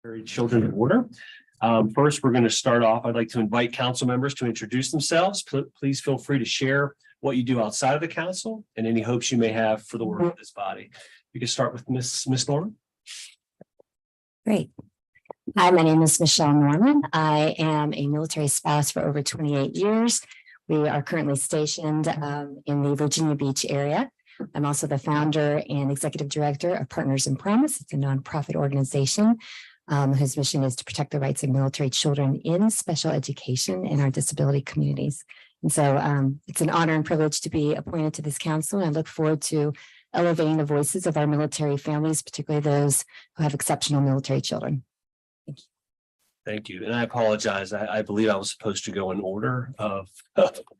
Military children in order. First, we're going to start off. I'd like to invite council members to introduce themselves. Please feel free to share what you do outside of the council and any hopes you may have for the work of this body. You can start with Miss Norman. Great. Hi, my name is Michelle Norman. I am a military spouse for over 28 years. We are currently stationed in the Virginia Beach area. I'm also the founder and executive director of Partners in Promise. It's a nonprofit organization whose mission is to protect the rights of military children in special education in our disability communities. And so it's an honor and privilege to be appointed to this council. And I look forward to elevating the voices of our military families, particularly those who have exceptional military children. Thank you. Thank you. And I apologize. I believe I was supposed to go in order of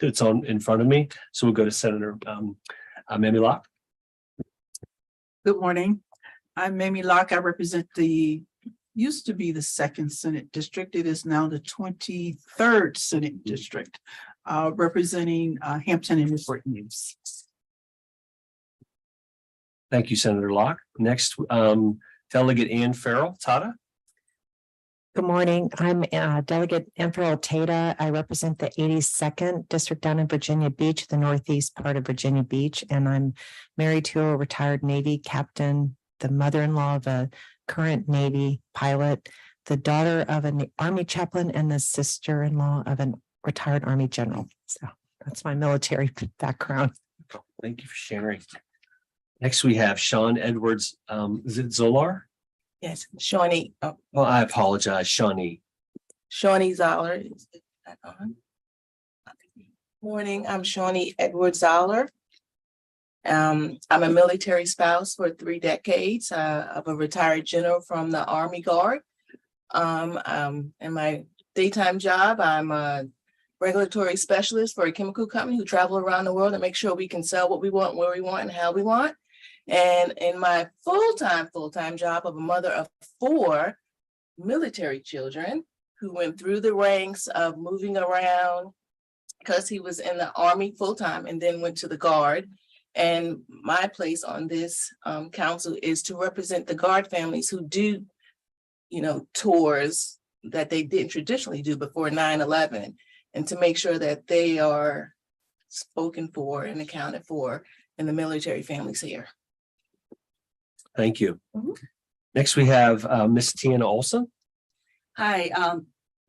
it's on in front of me. So we'll go to Senator Mamie Locke. Good morning. I'm Mamie Locke. I represent used to be the 2nd Senate District. It is now the 23rd Senate District, representing Hampton and Newport News. Thank you, Senator Locke. Next, Delegate Ann Farrell, Tata. Good morning. I'm Delegate Ann Farrell Tata. I represent the 82nd District down in Virginia Beach, the northeast part of Virginia Beach, and I'm married to a retired Navy captain, the mother-in-law of a current Navy pilot, the daughter of an Army chaplain, and the sister-in-law of a retired Army general. So that's my military background. Thank you for sharing. Next, we have Sean Edwards. Is it Zolar? Yes, Shawnee. Well, I apologize, Shawnee. Shawnee Zoller. Is that on? Morning, I'm Shawnee Edward Zoller. I'm a military spouse for 3 decades of a retired general from the Army Guard. In my daytime job, I'm a regulatory specialist for a chemical company who travel around the world and make sure we can sell what we want, where we want, and how we want. And in my full-time job of a mother of 4 military children who went through the ranks of moving around because he was in the Army full-time and then went to the Guard. And my place on this council is to represent the Guard families who do, tours that they didn't traditionally do before 9/11, and to make sure that they are spoken for and accounted for in the military families here. Thank you. Next, we have Miss Tiana Olson. Hi,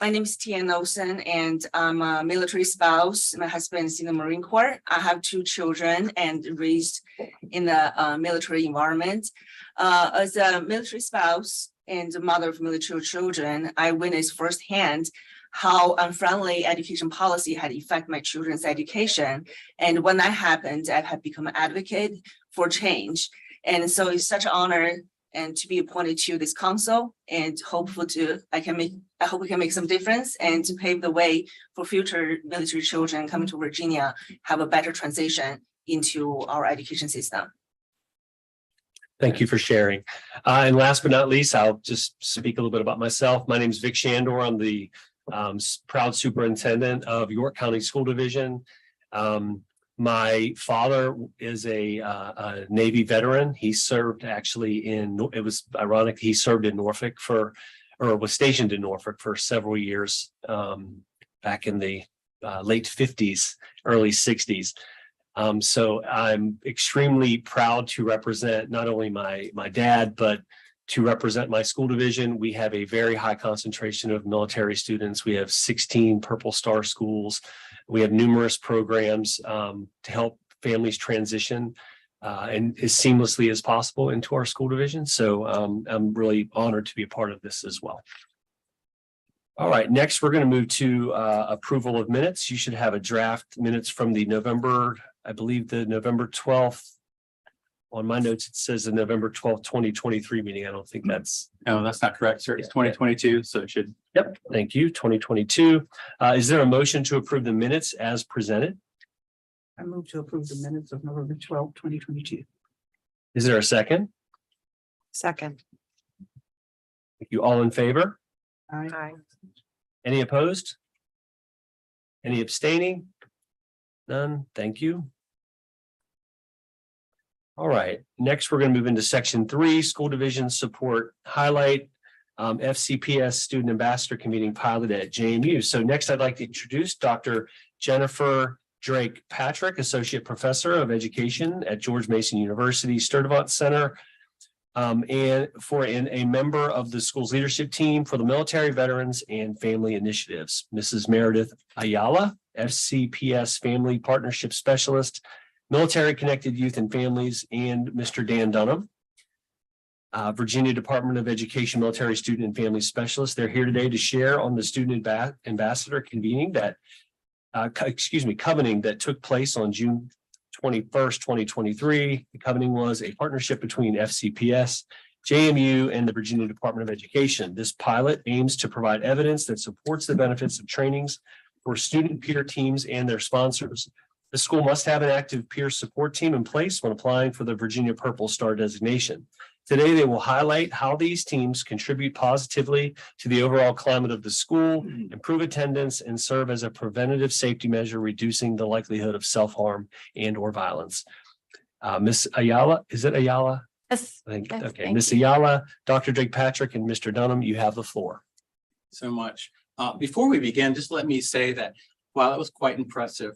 my name is Tian Olsen, and I'm a military spouse. My husband is in the Marine Corps. I have 2 children and raised in the military environment. As a military spouse and a mother of military children, I witnessed firsthand how unfriendly education policy had affected my children's education. And when that happened, I have become an advocate for change. And so it's such an honor and to be appointed to this council, and I hope we can make some difference and to pave the way for future military children coming to Virginia, have a better transition into our education system. Thank you for sharing. And last but not least, I'll just speak a little bit about myself. My name is Vic Shandor. I'm the proud superintendent of York County School Division. My father is a Navy veteran. He served actually it was ironic, he served in Norfolk was stationed in Norfolk for several years back in the late 50s, early 60s. So I'm extremely proud to represent not only my dad, but to represent my school division. We have a very high concentration of military students. We have 16 Purple Star schools. We have numerous programs to help families transition and as seamlessly as possible into our school division. So I'm really honored to be a part of this as well. All right, next we're going to move to approval of minutes. You should have a draft minutes from the November 12th. On my notes, it says the November 12th, 2023 meeting. I don't think that's. No, that's not correct, sir. It's 2022, so it should. Yep. Thank you. 2022. Is there a motion to approve the minutes as presented? I move to approve the minutes of November 12th, 2022. Is there a second? Second. Thank you. All in favor? Aye. Any opposed? Any abstaining? None. Thank you. All right, next we're going to move into section 3, school division support highlight. FCPS Student Ambassador Convening Pilot at JMU. So next I'd like to introduce Dr. Jennifer Drake Patrick, Associate Professor of Education at George Mason University Sturdivant Center, and a member of the school's leadership team for the Military, Veterans, and Family Initiatives. Mrs. Meredith Ayala, FCPS Family Partnership Specialist, Military Connected Youth and Families, and Mr. Dan Dunham, Virginia Department of Education Military Student and Family Specialist. They're here today to share on the Student Ambassador convening that, covenant that took place on June 21st, 2023. The covenant was a partnership between FCPS, JMU, and the Virginia Department of Education. This pilot aims to provide evidence that supports the benefits of trainings for student peer teams and their sponsors. The school must have an active peer support team in place when applying for the Virginia Purple Star designation. Today, they will highlight how these teams contribute positively to the overall climate of the school, improve attendance, and serve as a preventative safety measure, reducing the likelihood of self-harm and/or violence. Ms. Ayala, is it Ayala? Yes. I think, Yes, okay, thank Ms. you. Ayala, Dr. Drake Patrick, and Mr. Dunham, you have the floor. So much. Before we begin, just let me say that while it was quite impressive,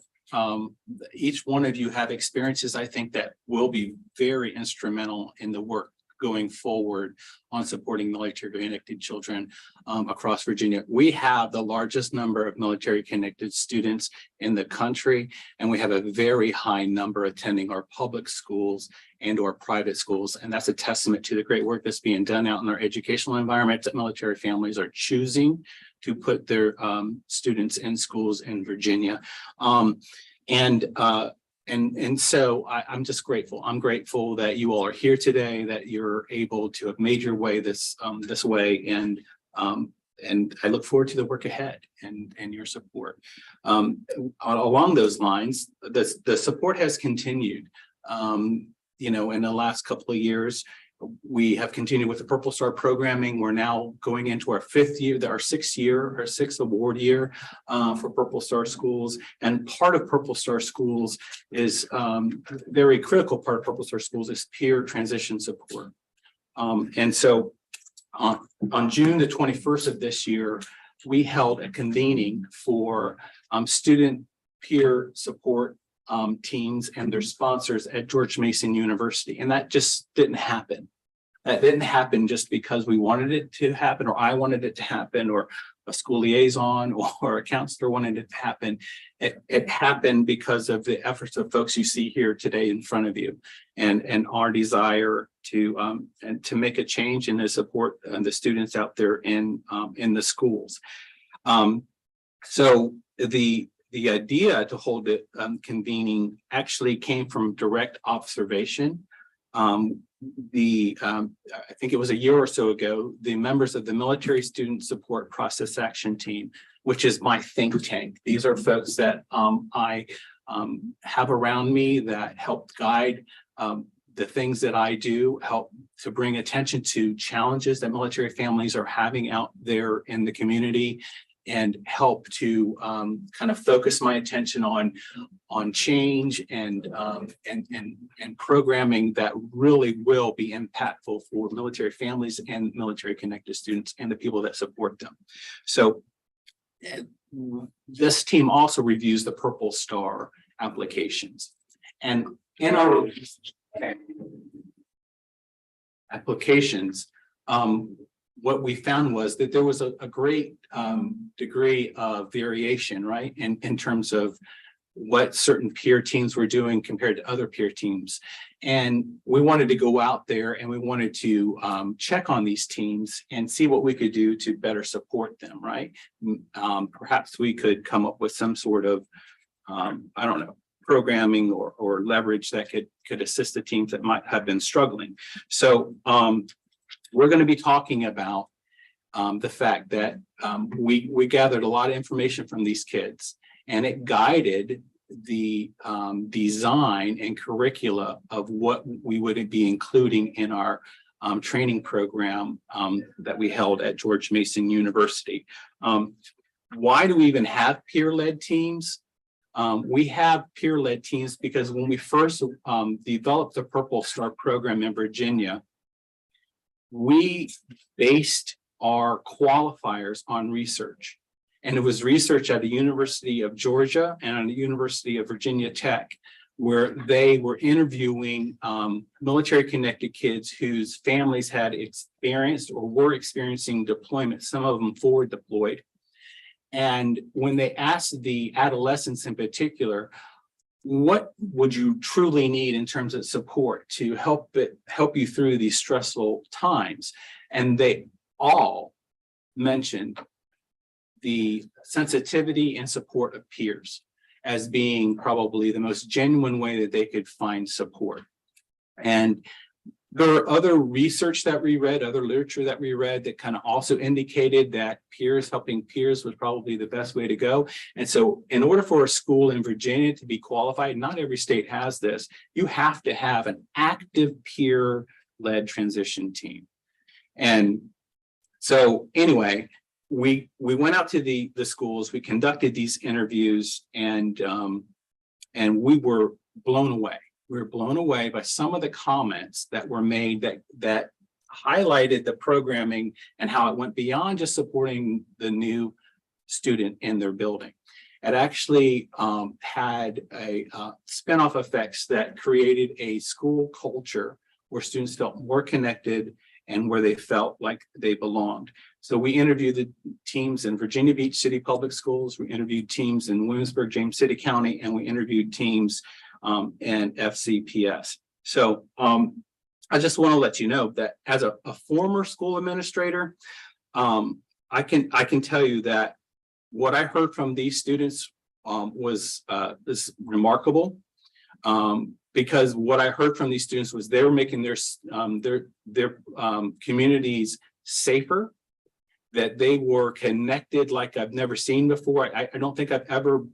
each one of you have experiences, I think, that will be very instrumental in the work going forward on supporting military connected children across Virginia. We have the largest number of military connected students in the country, and we have a very high number attending our public schools and or private schools. And that's a testament to the great work that's being done out in our educational environment, that military families are choosing to put their students in schools in Virginia. And so I'm just grateful. I'm grateful that you all are here today, that you're able to have made your way this way, and I look forward to the work ahead and your support. Along those lines, the support has continued. In the last couple of years, we have continued with the Purple Star programming. We're now going into our sixth award year for Purple Star schools. And part of Purple Star schools is very critical part of Purple Star schools is peer transition support. And so on June the 21st of this year, we held a convening for student peer support teams and their sponsors at George Mason University. And that just didn't happen. That didn't happen just because we wanted it to happen, or I wanted it to happen, or a school liaison or a counselor wanted it to happen. It happened because of the efforts of folks you see here today in front of you, and our desire to make a change in the support the students out there in the schools. So the idea to hold it convening actually came from direct observation. I think it was a year or so ago, the members of the Military Student Support Process Action Team, which is my think tank. These are folks that I have around me that help guide the things that I do, help to bring attention to challenges that military families are having out there in the community, and help to kind of focus my attention on change and programming that really will be impactful for military families and military connected students and the people that support them. So this team also reviews the Purple Star applications, and in our applications, what we found was that there was a great degree of variation, right, in terms of what certain peer teams were doing compared to other peer teams. And we wanted to go out there and we wanted to check on these teams and see what we could do to better support them, right? Perhaps we could come up with some sort of, I don't know, programming or leverage that could assist the teams that might have been struggling. So we're going to be talking about the fact that we gathered a lot of information from these kids, and it guided the design and curricula of what we would be including in our training program that we held at George Mason University. Why do we even have peer-led teams? We have peer-led teams because when we first developed the Purple Star program in Virginia, we based are qualifiers on research. And it was research at the University of Georgia and at the University of Virginia Tech, where they were interviewing military connected kids whose families had experienced or were experiencing deployment, some of them forward deployed. And when they asked the adolescents in particular, what would you truly need in terms of support to help you through these stressful times? And they all mentioned the sensitivity and support of peers as being probably the most genuine way that they could find support. And there are other research that we read, other literature that we read that kind of also indicated that helping peers was probably the best way to go. And so in order for a school in Virginia to be qualified, not every state has this, you have to have an active peer-led transition team. And so anyway, we went out to the schools, we conducted these interviews, and we were blown away. We were blown away by some of the comments that were made that highlighted the programming and how it went beyond just supporting the new student in their building. It actually had a spinoff effects that created a school culture where students felt more connected and where they felt like they belonged. So we interviewed the teams in Virginia Beach City Public Schools, we interviewed teams in Williamsburg, James City County, and we interviewed teams in FCPS. So I just want to let you know that as a former school administrator, I can tell you that what I heard from these students was remarkable. Because what I heard from these students was they were making their communities safer, that they were connected like I've never seen before. I don't think I've ever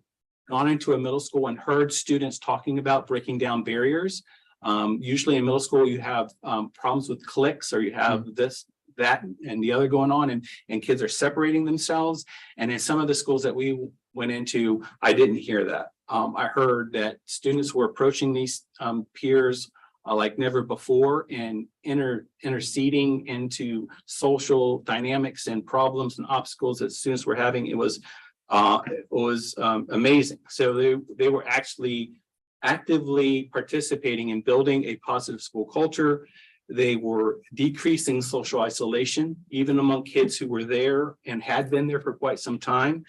gone into a middle school and heard students talking about breaking down barriers. Usually in middle school, you have problems with cliques, or you have this, that, and the other going on, and kids are separating themselves. And in some of the schools that we went into, I didn't hear that. I heard that students were approaching these peers like never before and interceding into social dynamics and problems and obstacles that students were having. It was amazing. So they were actually actively participating in building a positive school culture. They were decreasing social isolation, even among kids who were there and had been there for quite some time.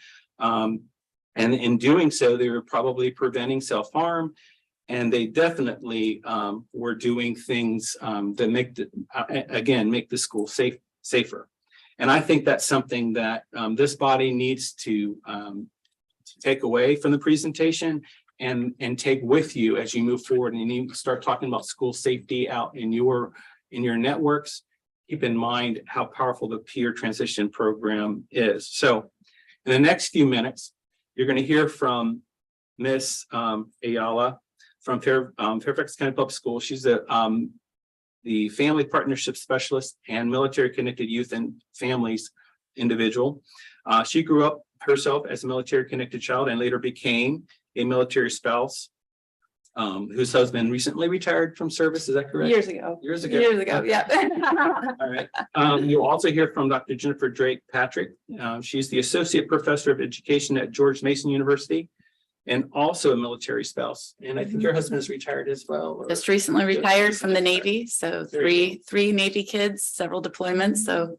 And in doing so, they were probably preventing self-harm, and they definitely were doing things that make the school safer. And I think that's something that this body needs to take away from the presentation and take with you as you move forward and you start talking about school safety out in your networks. Keep in mind how powerful the peer transition program is. So in the next few minutes, you're going to hear from Miss Ayala from Fairfax County Public Schools. She's the Family Partnership Specialist and Military Connected Youth and Families individual. She grew up herself as a military connected child and later became a military spouse whose husband recently retired from service. Is that correct? Years ago. Years ago. Years ago, yeah. All right. You'll also hear from Dr. Jennifer Drake Patrick. She's the Associate Professor of Education at George Mason University and also a military spouse. And I think your husband is retired as well. Or... Just recently retired from the Navy. So three Navy kids, several deployments. So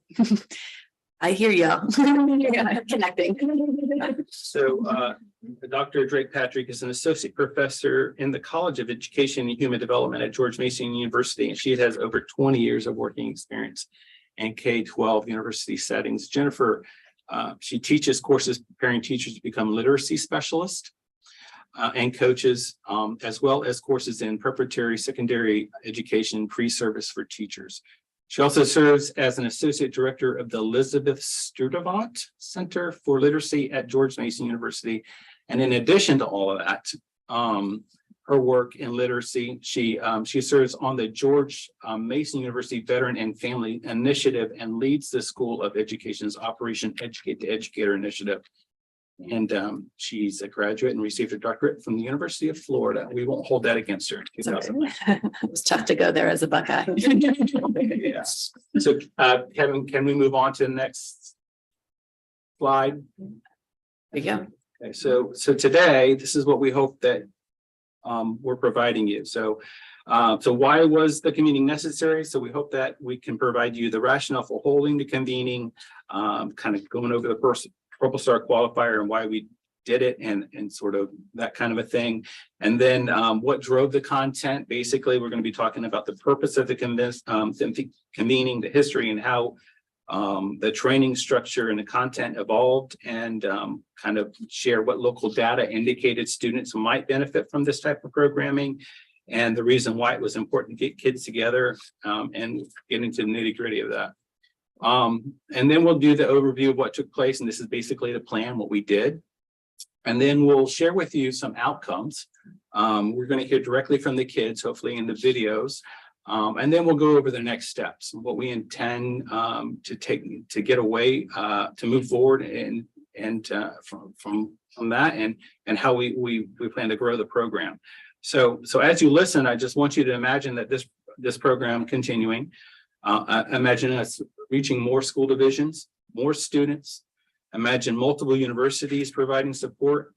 I hear y'all. Connecting. So Dr. Drake Patrick is an associate professor in the College of Education and Human Development at George Mason University, and she has over 20 years of working experience in K-12 university settings. Jennifer, she teaches courses preparing teachers to become literacy specialists and coaches, as well as courses in preparatory secondary education pre-service for teachers. She also serves as an associate director of the Elizabeth Sturtevant Center for Literacy at George Mason University. And in addition to all of that, her work in literacy, she serves on the George Mason University Veteran and Family Initiative and leads the School of Education's Operation Educate the Educator initiative. And she's a graduate and received a doctorate from the University of Florida. We won't hold that against her. It's all right. It was tough to go there as a Buckeye. Yes. So Kevin, can we move on to the next slide? There you go. Okay, so today, this is what we hope that we're providing you. So why was the convening necessary? So we hope that we can provide you the rationale for holding the convening, kind of going over the first Purple Star qualifier and why we did it and sort of that kind of a thing. And then what drove the content. Basically, we're going to be talking about the purpose of the convening, the history, and how the training structure and the content evolved, and kind of share what local data indicated students might benefit from this type of programming, and the reason why it was important to get kids together, and get into the nitty-gritty of that. And then we'll do the overview of what took place, and this is basically the plan, what we did. And then we'll share with you some outcomes. We're going to hear directly from the kids, hopefully in the videos. And then we'll go over the next steps, what we intend to get away, to move forward and from that, and how we plan to grow the program. So as you listen, I just want you to imagine that this program continuing. Imagine us reaching more school divisions, more students. Imagine multiple universities providing support.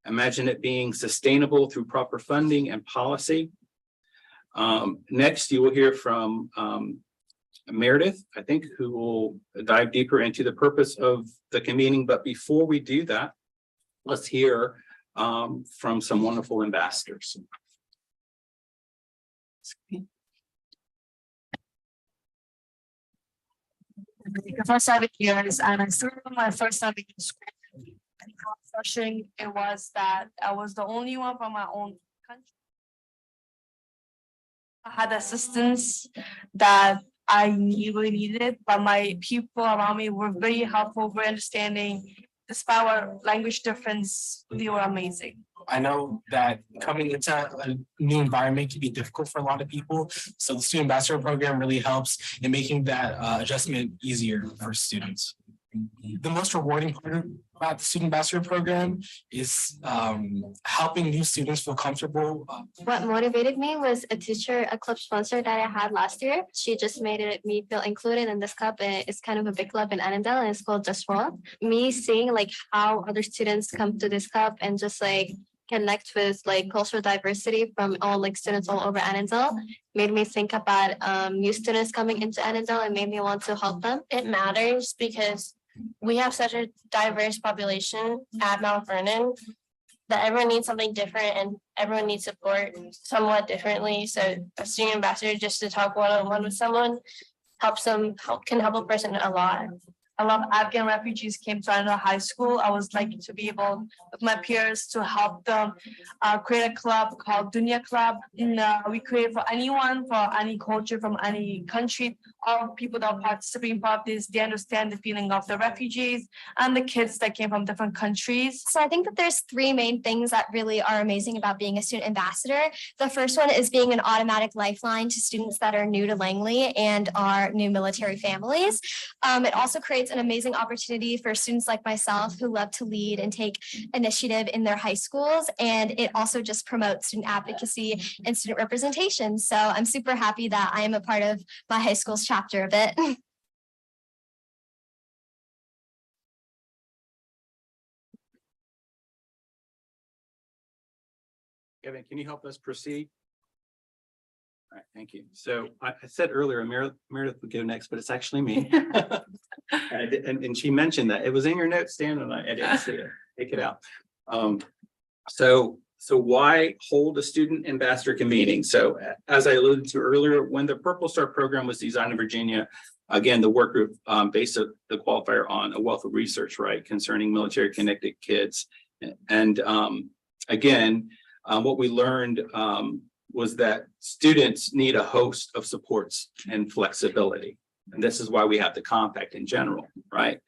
Imagine it being sustainable through proper funding and policy. Next, you will hear from Meredith, I think, who will dive deeper into the purpose of the convening. But before we do that, let's hear from some wonderful ambassadors. For 7 years, and I started my first time in school. And how refreshing it was that I was the only one from my own country. I had assistance that I really needed, but my people around me were very helpful, very understanding. Despite our language difference, they were amazing. I know that coming into a new environment can be difficult for a lot of people. So the student ambassador program really helps in making that adjustment easier for students. The most rewarding part about the student ambassador program is helping new students feel comfortable. What motivated me was a teacher, a club sponsor that I had last year. She just made me feel included in this club. It's kind of a big club in Annandale, and it's called Just Roll. Me seeing like how other students come to this club and just like connect with like cultural diversity from all like students all over Annandale made me think about new students coming into Annandale and made me want to help them. It matters because we have such a diverse population at Mount Vernon that everyone needs something different and everyone needs support somewhat differently. So a student ambassador, just to talk one-on-one with someone, can help a person a lot. A lot of Afghan refugees came to Annandale High School. I was lucky to be able, with my peers, to help them create a club called Dunya Club. And we create for anyone, for any culture, from any country. All people that participate in this, they understand the feeling of the refugees and the kids that came from different countries. So I think that there's 3 main things that really are amazing about being a student ambassador. The first one is being an automatic lifeline to students that are new to Langley and our new military families. It also creates an amazing opportunity for students like myself who love to lead and take initiative in their high schools. And it also just promotes student advocacy and student representation. So I'm super happy that I am a part of my high school's chapter of it. Kevin, can you help us proceed? All right, thank you. So I said earlier, Meredith would go next, but it's actually me. And she mentioned that it was in your notes, Stan, and I didn't see it. Take it out. So why hold a student ambassador convening? So as I alluded to earlier, when the Purple Star program was designed in Virginia, again, the work group based the qualifier on a wealth of research, right, concerning military connected kids. And again, what we learned was that students need a host of supports and flexibility. And this is why we have the compact in general, right?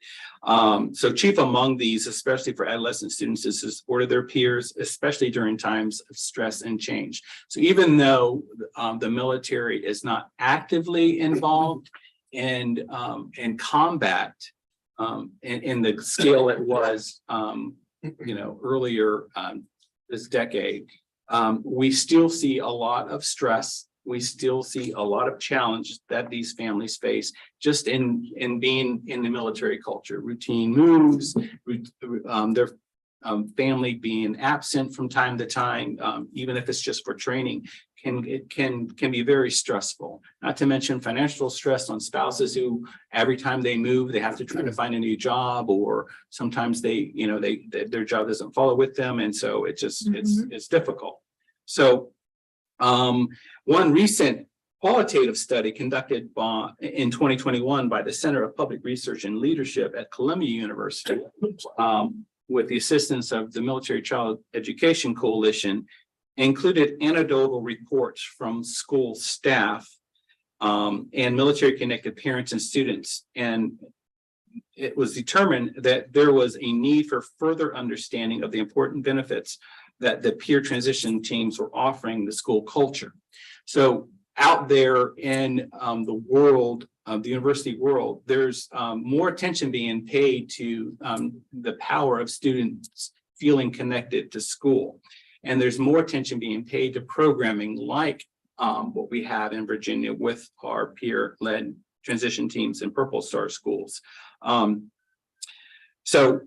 So chief among these, especially for adolescent students, is the support of their peers, especially during times of stress and change. So even though the military is not actively involved in combat in the scale it was earlier this decade, we still see a lot of stress. We still see a lot of challenge that these families face just in being in the military culture, routine moves, their family being absent from time to time, even if it's just for training, can be very stressful. Not to mention financial stress on spouses who every time they move, they have to try to find a new job, or sometimes their job doesn't follow with them. And so it just, it's difficult. So one recent qualitative study conducted in 2021 by the Center of Public Research and Leadership at Columbia University, with the assistance of the Military Child Education Coalition, included anecdotal reports from school staff and military connected parents and students. And it was determined that there was a need for further understanding of the important benefits that the peer transition teams were offering the school culture. So out there in the world, the university world, there's more attention being paid to the power of students feeling connected to school. And there's more attention being paid to programming like what we have in Virginia with our peer-led transition teams in Purple Star schools. So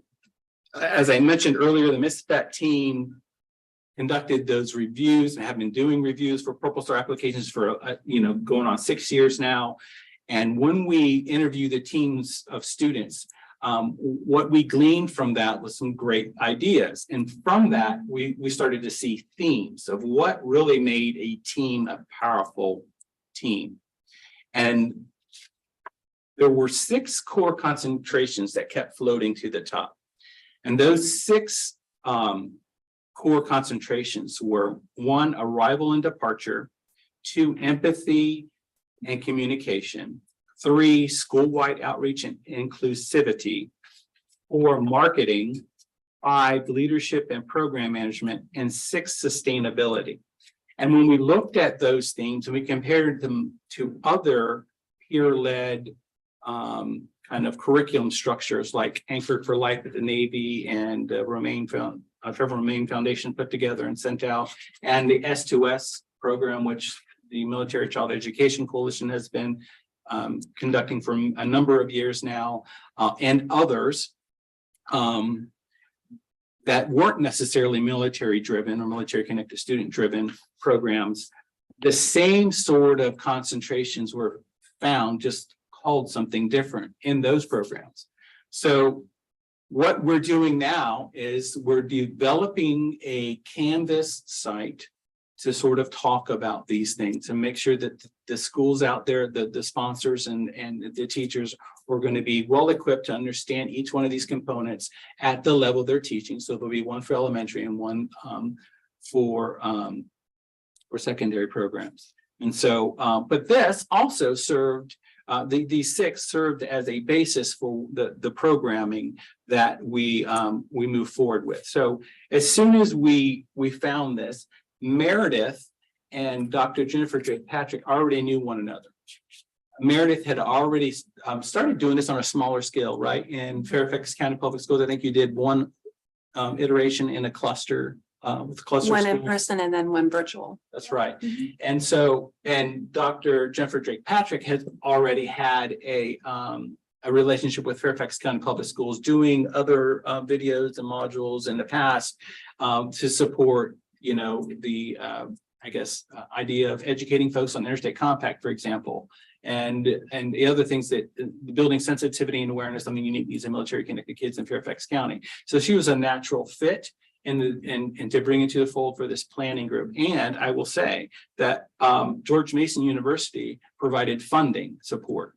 as I mentioned earlier, the MISPAC team conducted those reviews and have been doing reviews for Purple Star applications for, going on 6 years now. And when we interview the teams of students, what we gleaned from that was some great ideas. And from that, we started to see themes of what really made a team a powerful team. And there were 6 core concentrations that kept floating to the top. And those 6 core concentrations were: 1, arrival and departure; 2, empathy and communication; 3, school-wide outreach and inclusivity; 4, marketing; 5, leadership and program management; and 6, sustainability. And when we looked at those themes and we compared them to other peer-led kind of curriculum structures like Anchored for Life at the Navy and Trevor Romaine Foundation put together and sent out, and the S2S program, which the Military Child Education Coalition has been conducting for a number of years now, and others that weren't necessarily military driven or military connected student driven programs, the same sort of concentrations were found, just called something different in those programs. So what we're doing now is we're developing a Canvas site to sort of talk about these things and make sure that the schools out there, the sponsors and the teachers are going to be well equipped to understand each one of these components at the level they're teaching. So there'll be one for elementary and one for secondary programs. And so, but this also served, these 6 served as a basis for the programming that we move forward with. So as soon as we found this, Meredith and Dr. Jennifer Drake Patrick already knew one another. Meredith had already started doing this on a smaller scale, right? In Fairfax County Public Schools, I think you did one iteration in a cluster with cluster one schools. in person and then one virtual. That's right. And so, and Dr. Jennifer Drake Patrick has already had a relationship with Fairfax County Public Schools, doing other videos and modules in the past to support, the idea of educating folks on Interstate Compact, for example, and the other things that building sensitivity and awareness on the unique needs of military connected kids in Fairfax County. So she was a natural fit and to bring into the fold for this planning group. And I will say that George Mason University provided funding support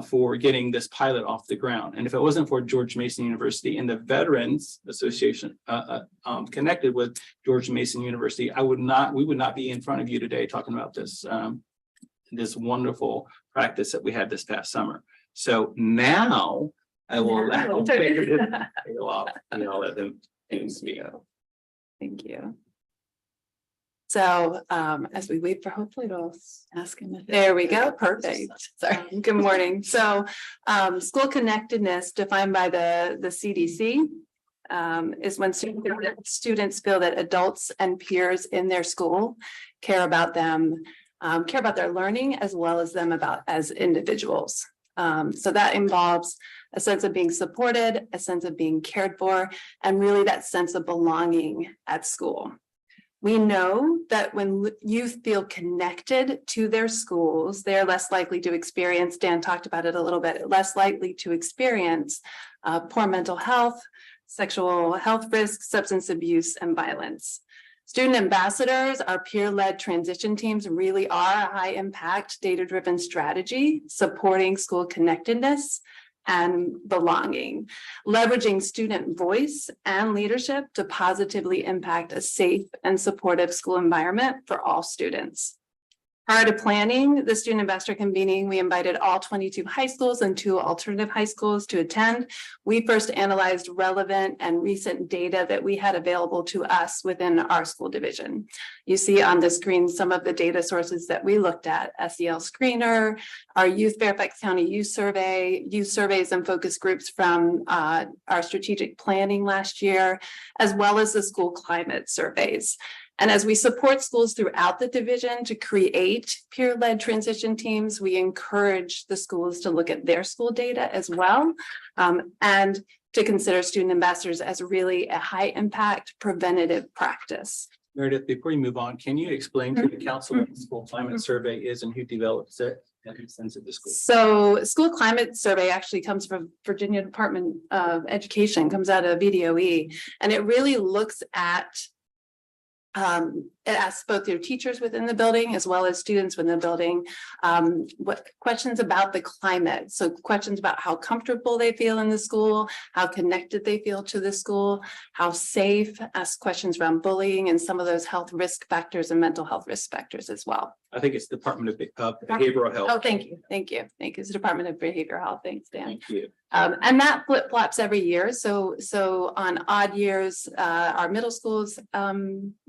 for getting this pilot off the ground. And if it wasn't for George Mason University and the Veterans Association connected with George Mason University, we would not be in front of you today talking about this this wonderful practice that we had this past summer. So now I will let them speak. Thank you. So as we wait for, hopefully it'll ask him. There we go. Perfect. Sorry. Good morning. So school connectedness defined by the CDC is when students feel that adults and peers in their school care about them, care about their learning as well as them as individuals. So that involves a sense of being supported, a sense of being cared for, and really that sense of belonging at school. We know that when youth feel connected to their schools, they're less likely to experience, Dan talked about it a little bit, less likely to experience poor mental health, sexual health risks, substance abuse, and violence. Student ambassadors, our peer-led transition teams, really are a high-impact, data-driven strategy supporting school connectedness and belonging, leveraging student voice and leadership to positively impact a safe and supportive school environment for all students. Prior to planning the student ambassador convening, we invited all 22 high schools and 2 alternative high schools to attend. We first analyzed relevant and recent data that we had available to us within our school division. You see on the screen some of the data sources that we looked at: SEL Screener, our Youth Fairfax County Youth Survey, youth surveys and focus groups from our strategic planning last year, as well as the school climate surveys. And as we support schools throughout the division to create peer-led transition teams, we encourage the schools to look at their school data as well, and to consider student ambassadors as really a high-impact preventative practice. Meredith, before you move on, can you explain to the council what the school climate survey is and who develops it and who sends it to school? So school climate survey actually comes from Virginia Department of Education, comes out of VDOE, and it really looks at it asks both your teachers within the building as well as students within the building what questions about the climate. So questions about how comfortable they feel in the school, how connected they feel to the school, how safe, ask questions around bullying and some of those health risk factors and mental health risk factors as well. I think it's Department of Behavioral Health. Oh, thank you. Thank you. Thank you. It's the Department of Behavioral Health. Thanks, Dan. Thank you. And that flip flops every year. So on odd years, our middle schools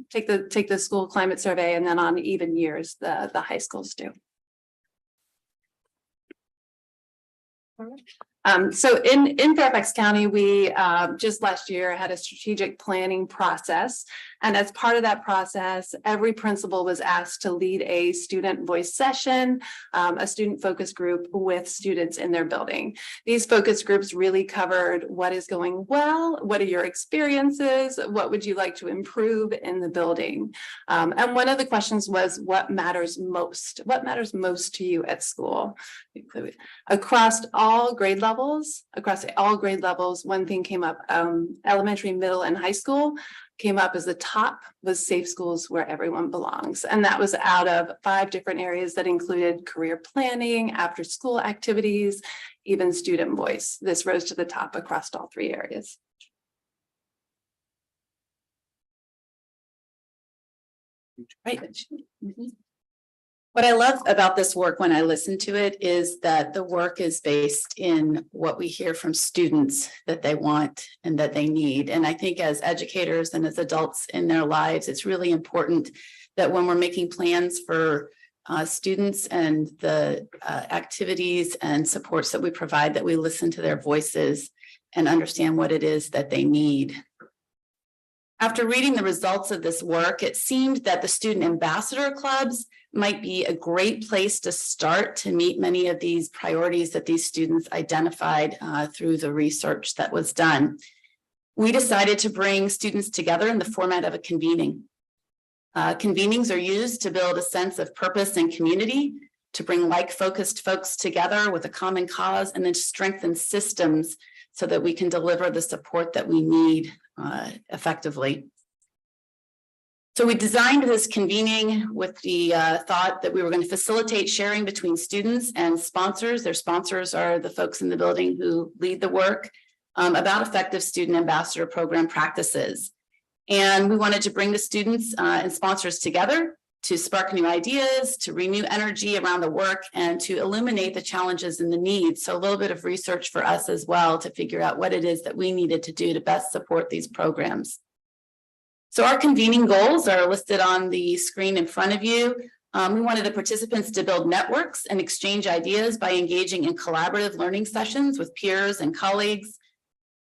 take the school climate survey, and then on even years, the high schools do. So in Fairfax County, we just last year had a strategic planning process. And as part of that process, every principal was asked to lead a student voice session, a student focus group with students in their building. These focus groups really covered what is going well, what are your experiences, what would you like to improve in the building? And one of the questions was, what matters most? What matters most to you at school? Across all grade levels, one thing came up, elementary, middle, and high school came up as the top was safe schools where everyone belongs. And that was out of 5 different areas that included career planning, after school activities, even student voice. This rose to the top across all 3 areas. Right. What I love about this work when I listen to it is that the work is based in what we hear from students that they want and that they need. And I think as educators and as adults in their lives, it's really important that when we're making plans for students and the activities and supports that we provide, that we listen to their voices and understand what it is that they need. After reading the results of this work, it seemed that the student ambassador clubs might be a great place to start to meet many of these priorities that these students identified through the research that was done. We decided to bring students together in the format of a convening. Convenings are used to build a sense of purpose and community, to bring like-focused folks together with a common cause, and then strengthen systems so that we can deliver the support that we need effectively. So we designed this convening with the thought that we were going to facilitate sharing between students and sponsors. Their sponsors are the folks in the building who lead the work about effective student ambassador program practices. And we wanted to bring the students and sponsors together to spark new ideas, to renew energy around the work, and to illuminate the challenges and the needs. So a little bit of research for us as well to figure out what it is that we needed to do to best support these programs. So our convening goals are listed on the screen in front of you. We wanted the participants to build networks and exchange ideas by engaging in collaborative learning sessions with peers and colleagues.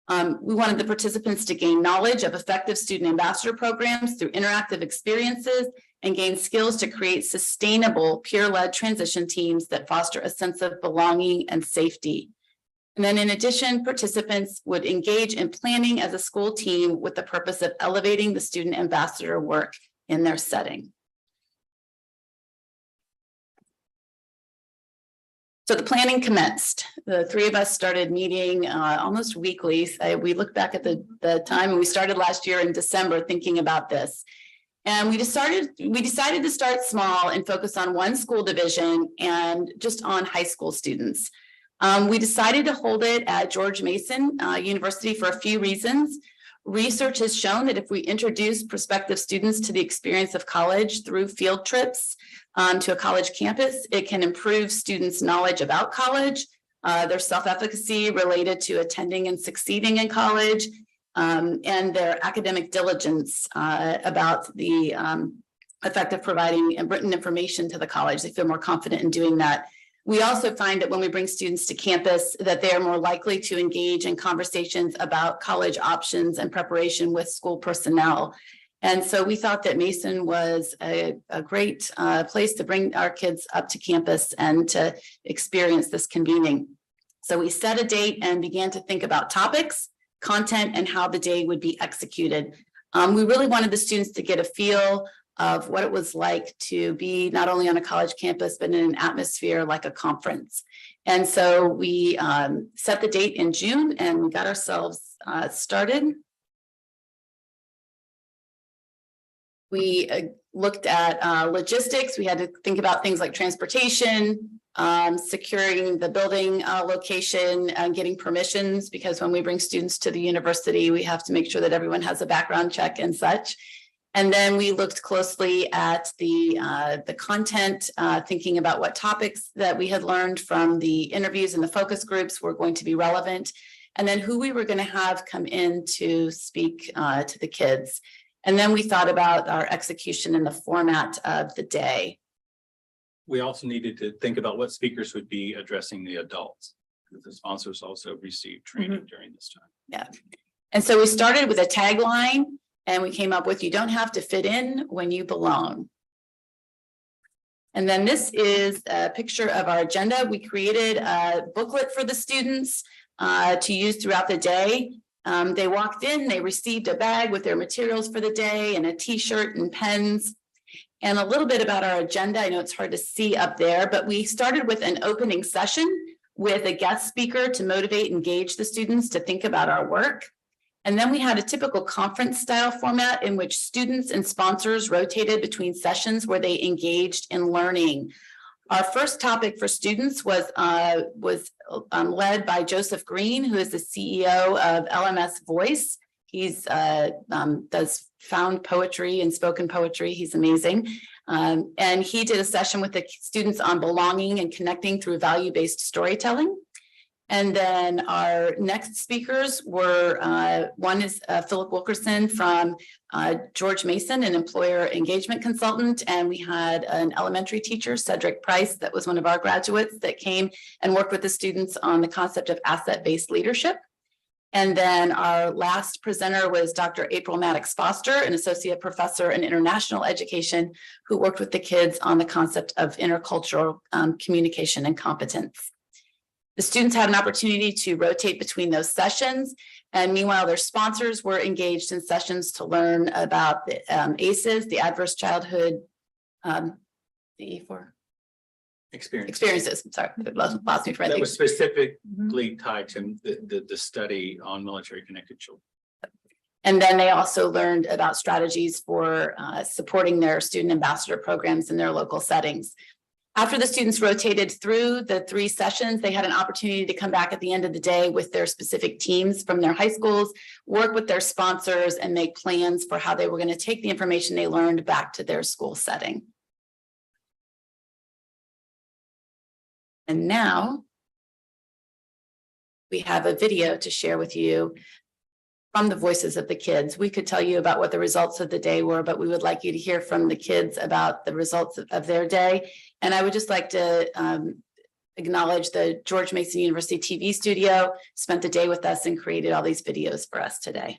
We wanted the participants to gain knowledge of effective student ambassador programs through interactive experiences and gain skills to create sustainable peer-led transition teams that foster a sense of belonging and safety. And then in addition, participants would engage in planning as a school team with the purpose of elevating the student ambassador work in their setting. So the planning commenced. The three of us started meeting almost weekly. We look back at the time and we started last year in December thinking about this. And we decided to start small and focus on one school division and just on high school students. We decided to hold it at George Mason University for a few reasons. Research has shown that if we introduce prospective students to the experience of college through field trips to a college campus, it can improve students' knowledge about college, their self-efficacy related to attending and succeeding in college, and their academic diligence about the effect of providing written information to the college. They feel more confident in doing that. We also find that when we bring students to campus, that they are more likely to engage in conversations about college options and preparation with school personnel. And so we thought that Mason was a great place to bring our kids up to campus and to experience this convening. So we set a date and began to think about topics, content, and how the day would be executed. We really wanted the students to get a feel of what it was like to be not only on a college campus, but in an atmosphere like a conference. And so we set the date in June and we got ourselves started. We looked at logistics. We had to think about things like transportation, securing the building location, and getting permissions, because when we bring students to the university, we have to make sure that everyone has a background check and such. And then we looked closely at the content, thinking about what topics that we had learned from the interviews and the focus groups were going to be relevant, and then who we were going to have come in to speak to the kids. And then we thought about our execution and the format of the day. We also needed to think about what speakers would be addressing the adults. The sponsors also received training during this time. Yeah. And so we started with a tagline. And we came up with, you don't have to fit in when you belong. And then this is a picture of our agenda. We created a booklet for the students to use throughout the day. They walked in, they received a bag with their materials for the day and a t-shirt and pens. And a little bit about our agenda. I know it's hard to see up there, but we started with an opening session with a guest speaker to motivate and engage the students to think about our work. And then we had a typical conference style format in which students and sponsors rotated between sessions where they engaged in learning. Our first topic for students was led by Joseph Green, who is the CEO of LMS Voice. He's does found poetry and spoken poetry. He's amazing. And he did a session with the students on belonging and connecting through value-based storytelling. And then our next speakers were, one is Philip Wilkerson from George Mason, an employer engagement consultant. And we had an elementary teacher, Cedric Price, that was one of our graduates that came and worked with the students on the concept of asset-based leadership. And then our last presenter was Dr. April Maddox Foster, an associate professor in international education, who worked with the kids on the concept of intercultural communication and competence. The students had an opportunity to rotate between those sessions, and meanwhile, their sponsors were engaged in sessions to learn about the ACEs, the Adverse Childhood experiences. Sorry, lost me for that was specifically tied to the study on military connected children. And then they also learned about strategies for supporting their student ambassador programs in their local settings. After the students rotated through the 3 sessions, they had an opportunity to come back at the end of the day with their specific teams from their high schools, work with their sponsors, and make plans for how they were going to take the information they learned back to their school setting. And now we have a video to share with you from the voices of the kids. We could tell you about what the results of the day were, but we would like you to hear from the kids about the results of their day. And I would just like to acknowledge the George Mason University TV studio, spent the day with us and created all these videos for us today.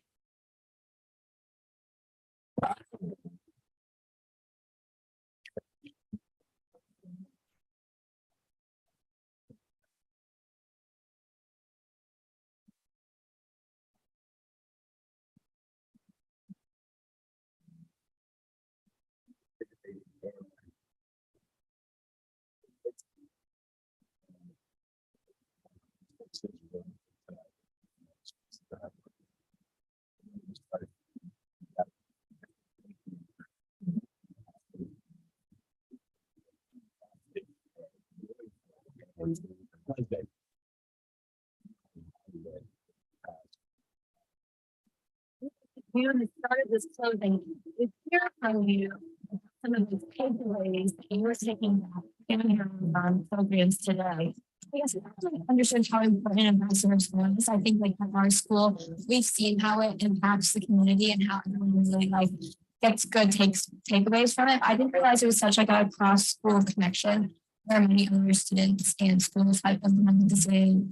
We started this closing. It's clear from you some of the takeaways that you were taking back in your programs today. I guess I really understood how important ambassadors was. I think like at our school, we've seen how it impacts the community and how everyone really like gets good takeaways from it. I didn't realize it was such like a cross school connection where many other students and schools have implemented the same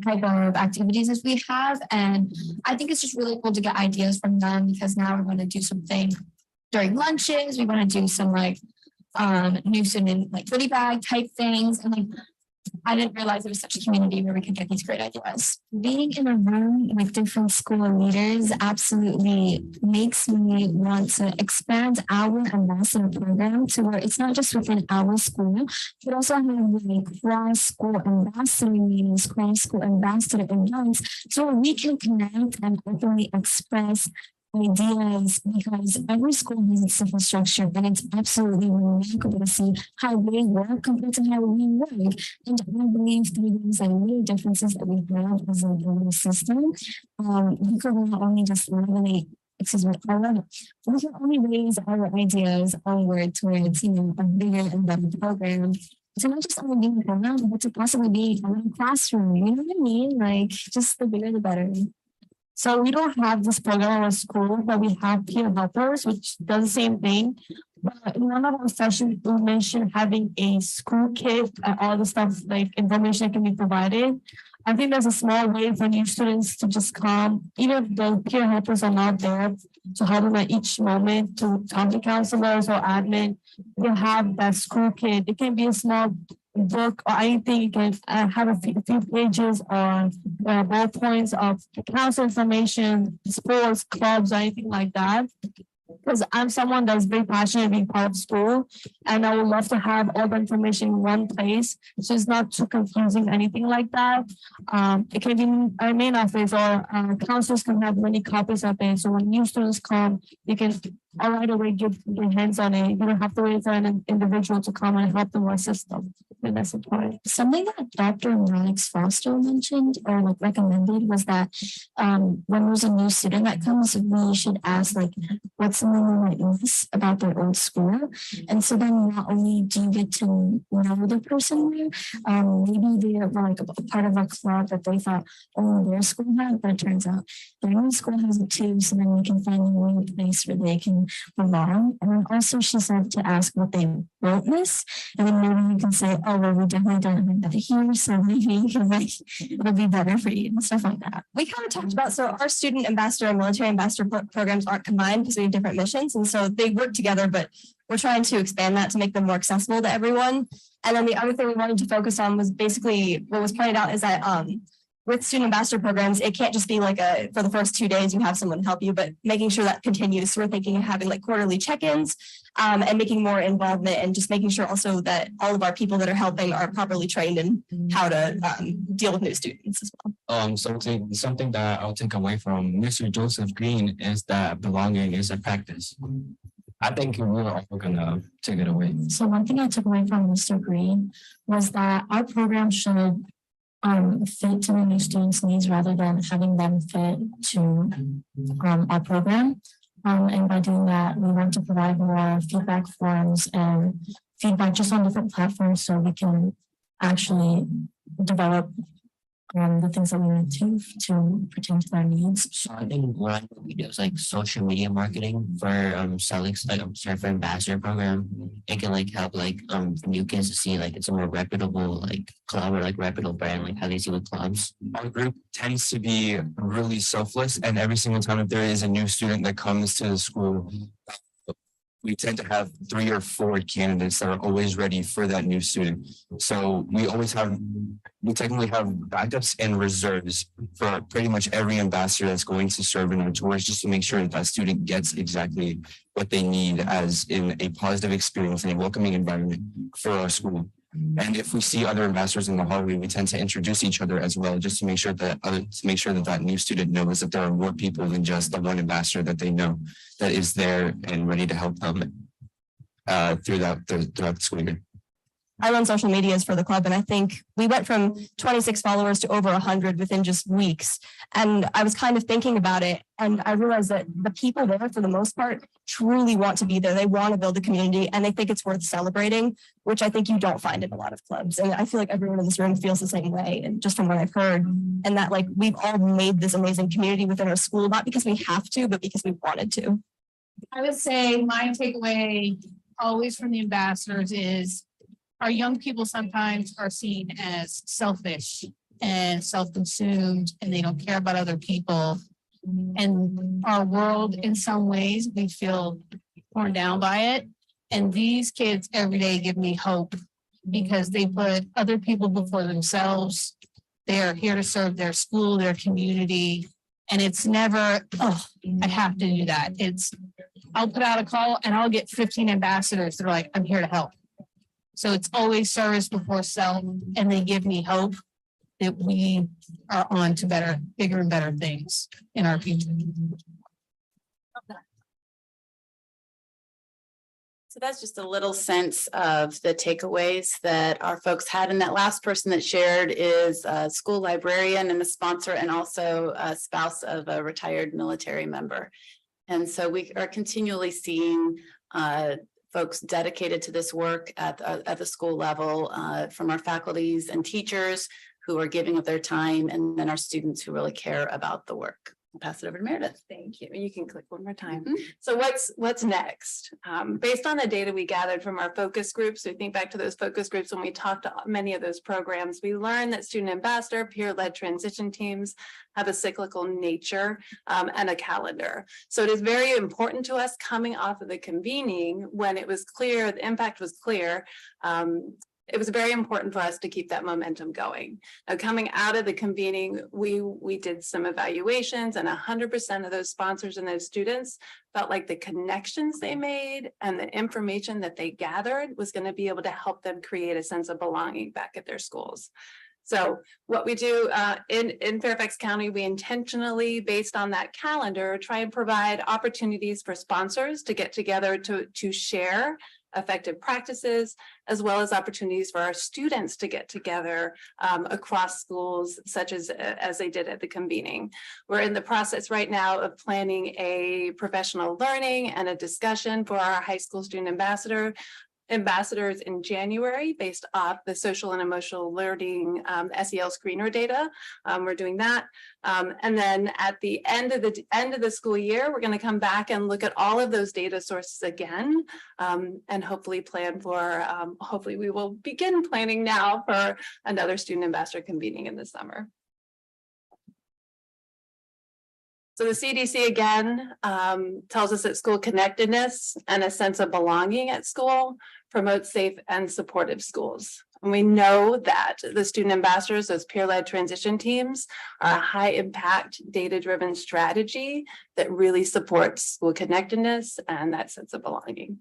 type of activities as we have. And I think it's just really cool to get ideas from them because now we're going to do something during lunches. We want to do some like new student like goodie bag type things. And like I didn't realize it was such a community where we could get these great ideas. Being in a room with different school leaders absolutely makes me want to expand our ambassador program to where it's not just within our school, but also have like cross-school ambassador meetings, cross-school ambassador events, so we can connect and openly express ideas because every school has its different structure and it's absolutely remarkable to see how they work compared to how we work. And I believe through these like little differences that we have as a little system, we can not only just eliminate we can only raise our ideas onward towards, you know, a bigger and better program. To not just only being around, but to possibly be in a classroom, you know what I mean? Like just the bigger the better. So we don't have this program at school, but we have peer helpers, which does the same thing. But in one of our sessions, we mentioned having a school kit and all the stuff like information that can be provided. I think there's a small way for new students to just come, even if the peer helpers are not there to help them at each moment to talk to counselors or admin. You have that school kit. It can be a small book or anything. You can have a few pages on bullet points of council information, sports, clubs, or anything like that. Because I'm someone that's very passionate being part of school, and I would love to have all the information in one place, so it's not too confusing, anything like that. It can be our main office or counselors can have many copies of it. So when new students come, you can right away get your hands on it. You don't have to wait for an individual to come and help them or assist them. And that's important. Something that Dr. Max Foster mentioned or like recommended was that when there's a new student that comes, we should ask like what's something they might miss about their old school. And so then not only do you get to know the person there, maybe they were like a part of a club that they thought only their school had, but it turns out their own school has it too. So then we can find a new place where they can belong. And then also she said to ask what they won't miss. And then maybe you can say, oh, well, we definitely don't have that here. So maybe you can like, it'll be better for you and stuff like that. We kind of talked about, so our student ambassador and military ambassador programs aren't combined because we have different missions. And so they work together, but we're trying to expand that to make them more accessible to everyone. And then the other thing we wanted to focus on was basically what was pointed out is that with student ambassador programs, it can't just be like for the first 2 days you have someone help you, but making sure that continues. So we're thinking of having like quarterly check-ins and making more involvement and just making sure also that all of our people that are helping are properly trained in how to deal with new students as well. Something that I'll take away from Mr. Joseph Green is that belonging is a practice. I think we're all gonna take it away. So one thing I took away from Mr. Green was that our program should fit to the new students' needs rather than having them fit to our program. And by doing that, we want to provide more feedback forms and feedback just on different platforms so we can actually develop the things that we need to pertain to their needs. So I think one we do is like social media marketing for selling like for ambassador program. It can like help like new kids to see like it's a more reputable like club or like reputable brand, like how they see with clubs. Our group tends to be really selfless, and every single time if there is a new student that comes to the school, we tend to have 3 or 4 candidates that are always ready for that new student. So we technically have backups and reserves for pretty much every ambassador that's going to serve in our tours, just to make sure that that student gets exactly what they need as in a positive experience and a welcoming environment for our school. And if we see other ambassadors in the hallway, we tend to introduce each other as well, just to make sure that that new student knows that there are more people than just the one ambassador that they know that is there and ready to help them throughout the school year. I run social medias for the club, and I think we went from 26 followers to over 100 within just weeks. And I was kind of thinking about it, and I realized that the people there, for the most part, truly want to be there. They want to build a community, and they think it's worth celebrating, which I think you don't find in a lot of clubs. And I feel like everyone in this room feels the same way, and just from what I've heard, and that like we've all made this amazing community within our school, not because we have to, but because we wanted to. I would say my takeaway always from the ambassadors is our young people sometimes are seen as selfish and self-consumed, and they don't care about other people. And our world, in some ways, we feel torn down by it. And these kids every day give me hope because they put other people before themselves. They are here to serve their school, their community. And it's never, oh, I have to do that. It's, I'll put out a call and I'll get 15 ambassadors that are like, I'm here to help. So it's always service before self, and they give me hope that we are on to better, bigger and better things in our future. So that's just a little sense of the takeaways that our folks had. And that last person that shared is a school librarian and a sponsor, and also a spouse of a retired military member. And so we are continually seeing folks dedicated to this work at the school level, from our faculties and teachers who are giving of their time, and then our students who really care about the work. I'll pass it over to Meredith. Thank you. You can click one more time. So what's next? Based on the data we gathered from our focus groups, so think back to those focus groups when we talked to many of those programs, we learned that student ambassador, peer-led transition teams have a cyclical nature and a calendar. So it is very important to us coming off of the convening when it was clear, the impact was clear. It was very important for us to keep that momentum going. Now, coming out of the convening, we did some evaluations, and 100% of those sponsors and those students felt like the connections they made and the information that they gathered was going to be able to help them create a sense of belonging back at their schools. So what we do in Fairfax County, we intentionally, based on that calendar, try and provide opportunities for sponsors to get together to share effective practices, as well as opportunities for our students to get together across schools, such as they did at the convening. We're in the process right now of planning a professional learning and a discussion for our high school student ambassadors in January based off the social and emotional learning SEL screener data. We're doing that. And then at the end of the school year, we're going to come back and look at all of those data sources again, and hopefully plan for, hopefully we will begin planning now for another student ambassador convening in the summer. So the CDC again tells us that school connectedness and a sense of belonging at school promotes safe and supportive schools. And we know that the student ambassadors, those peer-led transition teams, are a high impact data-driven strategy that really supports school connectedness and that sense of belonging.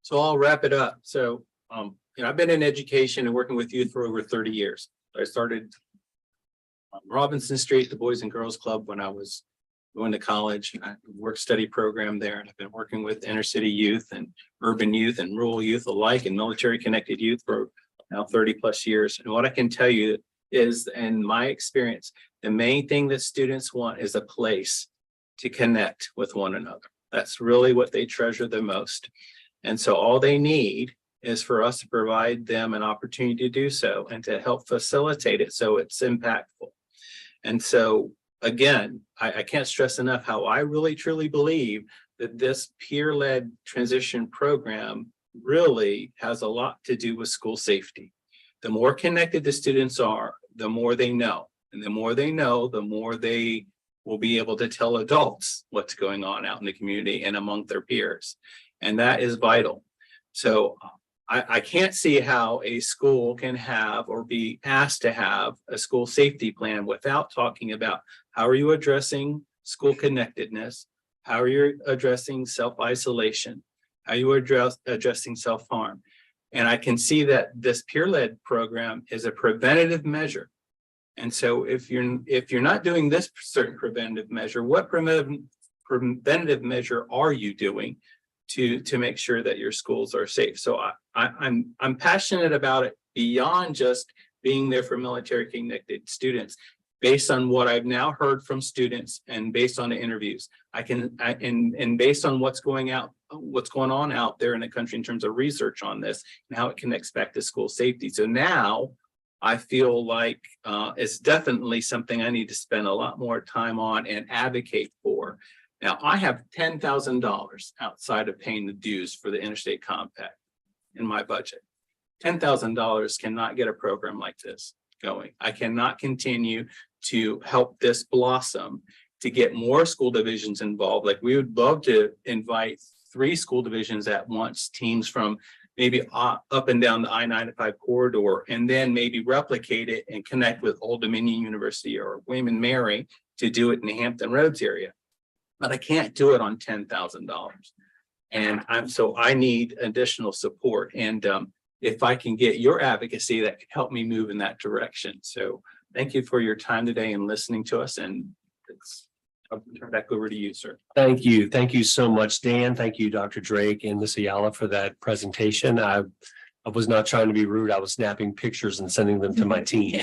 So I'll wrap it up. So, I've been in education and working with youth for over 30 years. I started on Robinson Street, the Boys and Girls Club, when I was going to college. I work study program there, and I've been working with inner city youth and urban youth and rural youth alike and military connected youth for now 30 plus years. And what I can tell you is, in my experience, the main thing that students want is a place to connect with one another. That's really what they treasure the most. And so all they need is for us to provide them an opportunity to do so and to help facilitate it so it's impactful. And so, again, I can't stress enough how I really truly believe that this peer-led transition program really has a lot to do with school safety. The more connected the students are, the more they know. And the more they know, the more they will be able to tell adults what's going on out in the community and among their peers. And that is vital. So I can't see how a school can have or be asked to have a school safety plan without talking about how are you addressing school connectedness, how are you addressing self-isolation, how are you addressing self-harm. And I can see that this peer-led program is a preventative measure. And so if you're not doing this certain preventative measure, what preventative measure are you doing to make sure that your schools are safe? So I'm passionate about it beyond just being there for military connected students. Based on what I've now heard from students and based on the interviews, and based on what's going on out there in the country in terms of research on this and how it connects back to school safety. So now I feel like it's definitely something I need to spend a lot more time on and advocate for. Now, I have $10,000 outside of paying the dues for the Interstate Compact in my budget. $10,000 cannot get a program like this going. I cannot continue to help this blossom to get more school divisions involved. Like, we would love to invite 3 school divisions at once, teams from maybe up and down the I-95 corridor, and then maybe replicate it and connect with Old Dominion University or William and Mary to do it in the Hampton Roads area. But I can't do it on $10,000. And I need additional support. And if I can get your advocacy, that could help me move in that direction. So thank you for your time today and listening to us. And I'll turn back over to you, sir. Thank you. Thank you so much, Dan. Thank you, Dr. Drake and Ms. Ayala, for that presentation. I was not trying to be rude. I was snapping pictures and sending them to my team.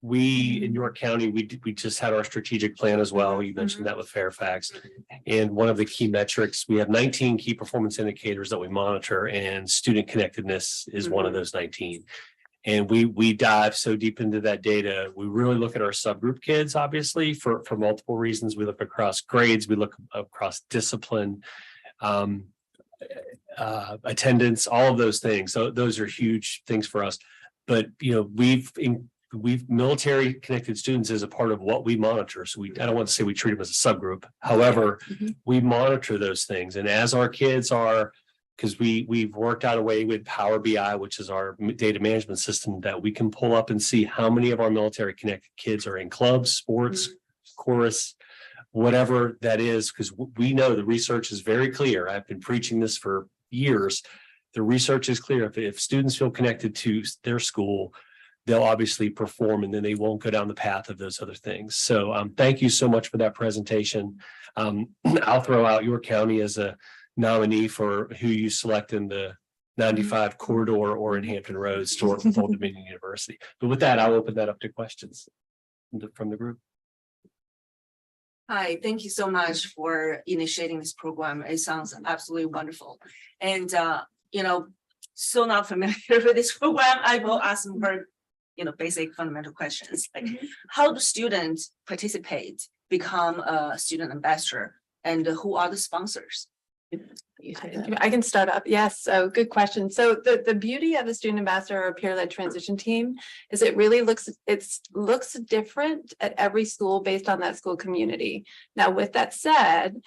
We in York County, we just had our strategic plan as well. You mentioned that with Fairfax. And one of the key metrics, we have 19 key performance indicators that we monitor, and student connectedness is one of those 19. And we dive so deep into that data. We really look at our subgroup kids, obviously, for multiple reasons. We look across grades, we look across discipline, attendance, all of those things. So those are huge things for us. But we've military connected students as a part of what we monitor. So I don't want to say we treat them as a subgroup. However, we monitor those things. And as our kids are, because we've worked out a way with Power BI, which is our data management system, that we can pull up and see how many of our military connected kids are in clubs, sports, chorus, whatever that is, because we know the research is very clear. I've been preaching this for years. The research is clear. If students feel connected to their school, they'll obviously perform, and then they won't go down the path of those other things. So thank you so much for that presentation. I'll throw out your county as a nominee for who you select in the 95 corridor or in Hampton Roads to work with Old Dominion University. But with that, I'll open that up to questions from the group. Hi, thank you so much for initiating this program. It sounds absolutely wonderful. And, so not familiar with this program, I will ask some very, basic fundamental questions. Like, how do students participate, become a student ambassador, and who are the sponsors? I can start up. Yes. So good question. So the beauty of the student ambassador or peer-led transition team is it really looks different at every school based on that school community. Now, with that said,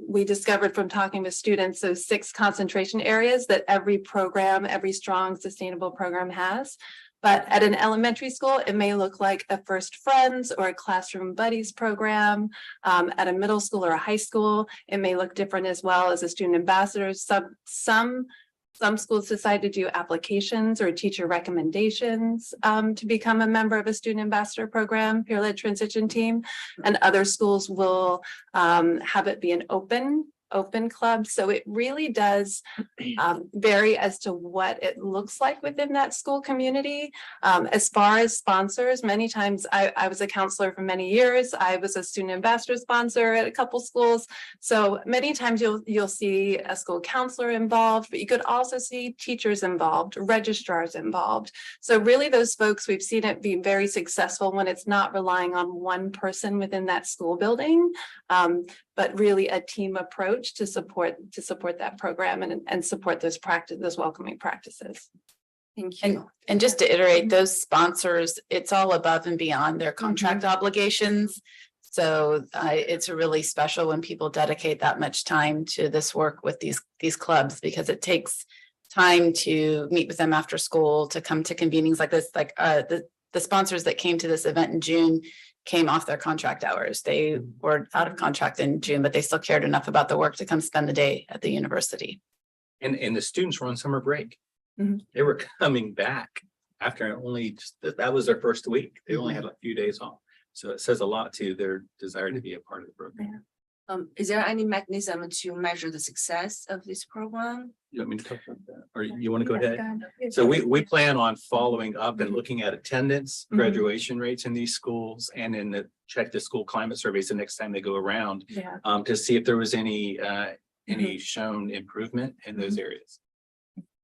we discovered from talking with students those 6 concentration areas that every program, every strong, sustainable program has. But at an elementary school, it may look like a First Friends or a Classroom Buddies program. At a middle school or a high school, it may look different as well as a student ambassador. Some schools decide to do applications or teacher recommendations to become a member of a student ambassador program, peer-led transition team. And other schools will have it be an open open clubs. So it really does vary as to what it looks like within that school community. As far as sponsors, many times I was a counselor for many years. I was a student ambassador sponsor at a couple schools. So many times you'll see a school counselor involved, but you could also see teachers involved, registrars involved. So really those folks, we've seen it be very successful when it's not relying on one person within that school building, but really a team approach to support that program and support those welcoming practices. Thank you. And just to iterate, those sponsors, it's all above and beyond their contract obligations. So it's really special when people dedicate that much time to this work with these clubs, because it takes time to meet with them after school, to come to convenings like this. Like the sponsors that came to this event in June came off their contract hours. They were out of contract in June, but they still cared enough about the work to come spend the day at the university. And the students were on summer break. Mhm. They were coming back after that was their first week. They only had a few days off. So it says a lot to their desire to be a part of the program. Is there any mechanism to measure the success of this program? You want me to talk about that? Or you want to go ahead? So we plan on following up and looking at attendance, graduation rates in these schools, and in check the school climate surveys the next time they go around, to see if there was any shown improvement in those areas.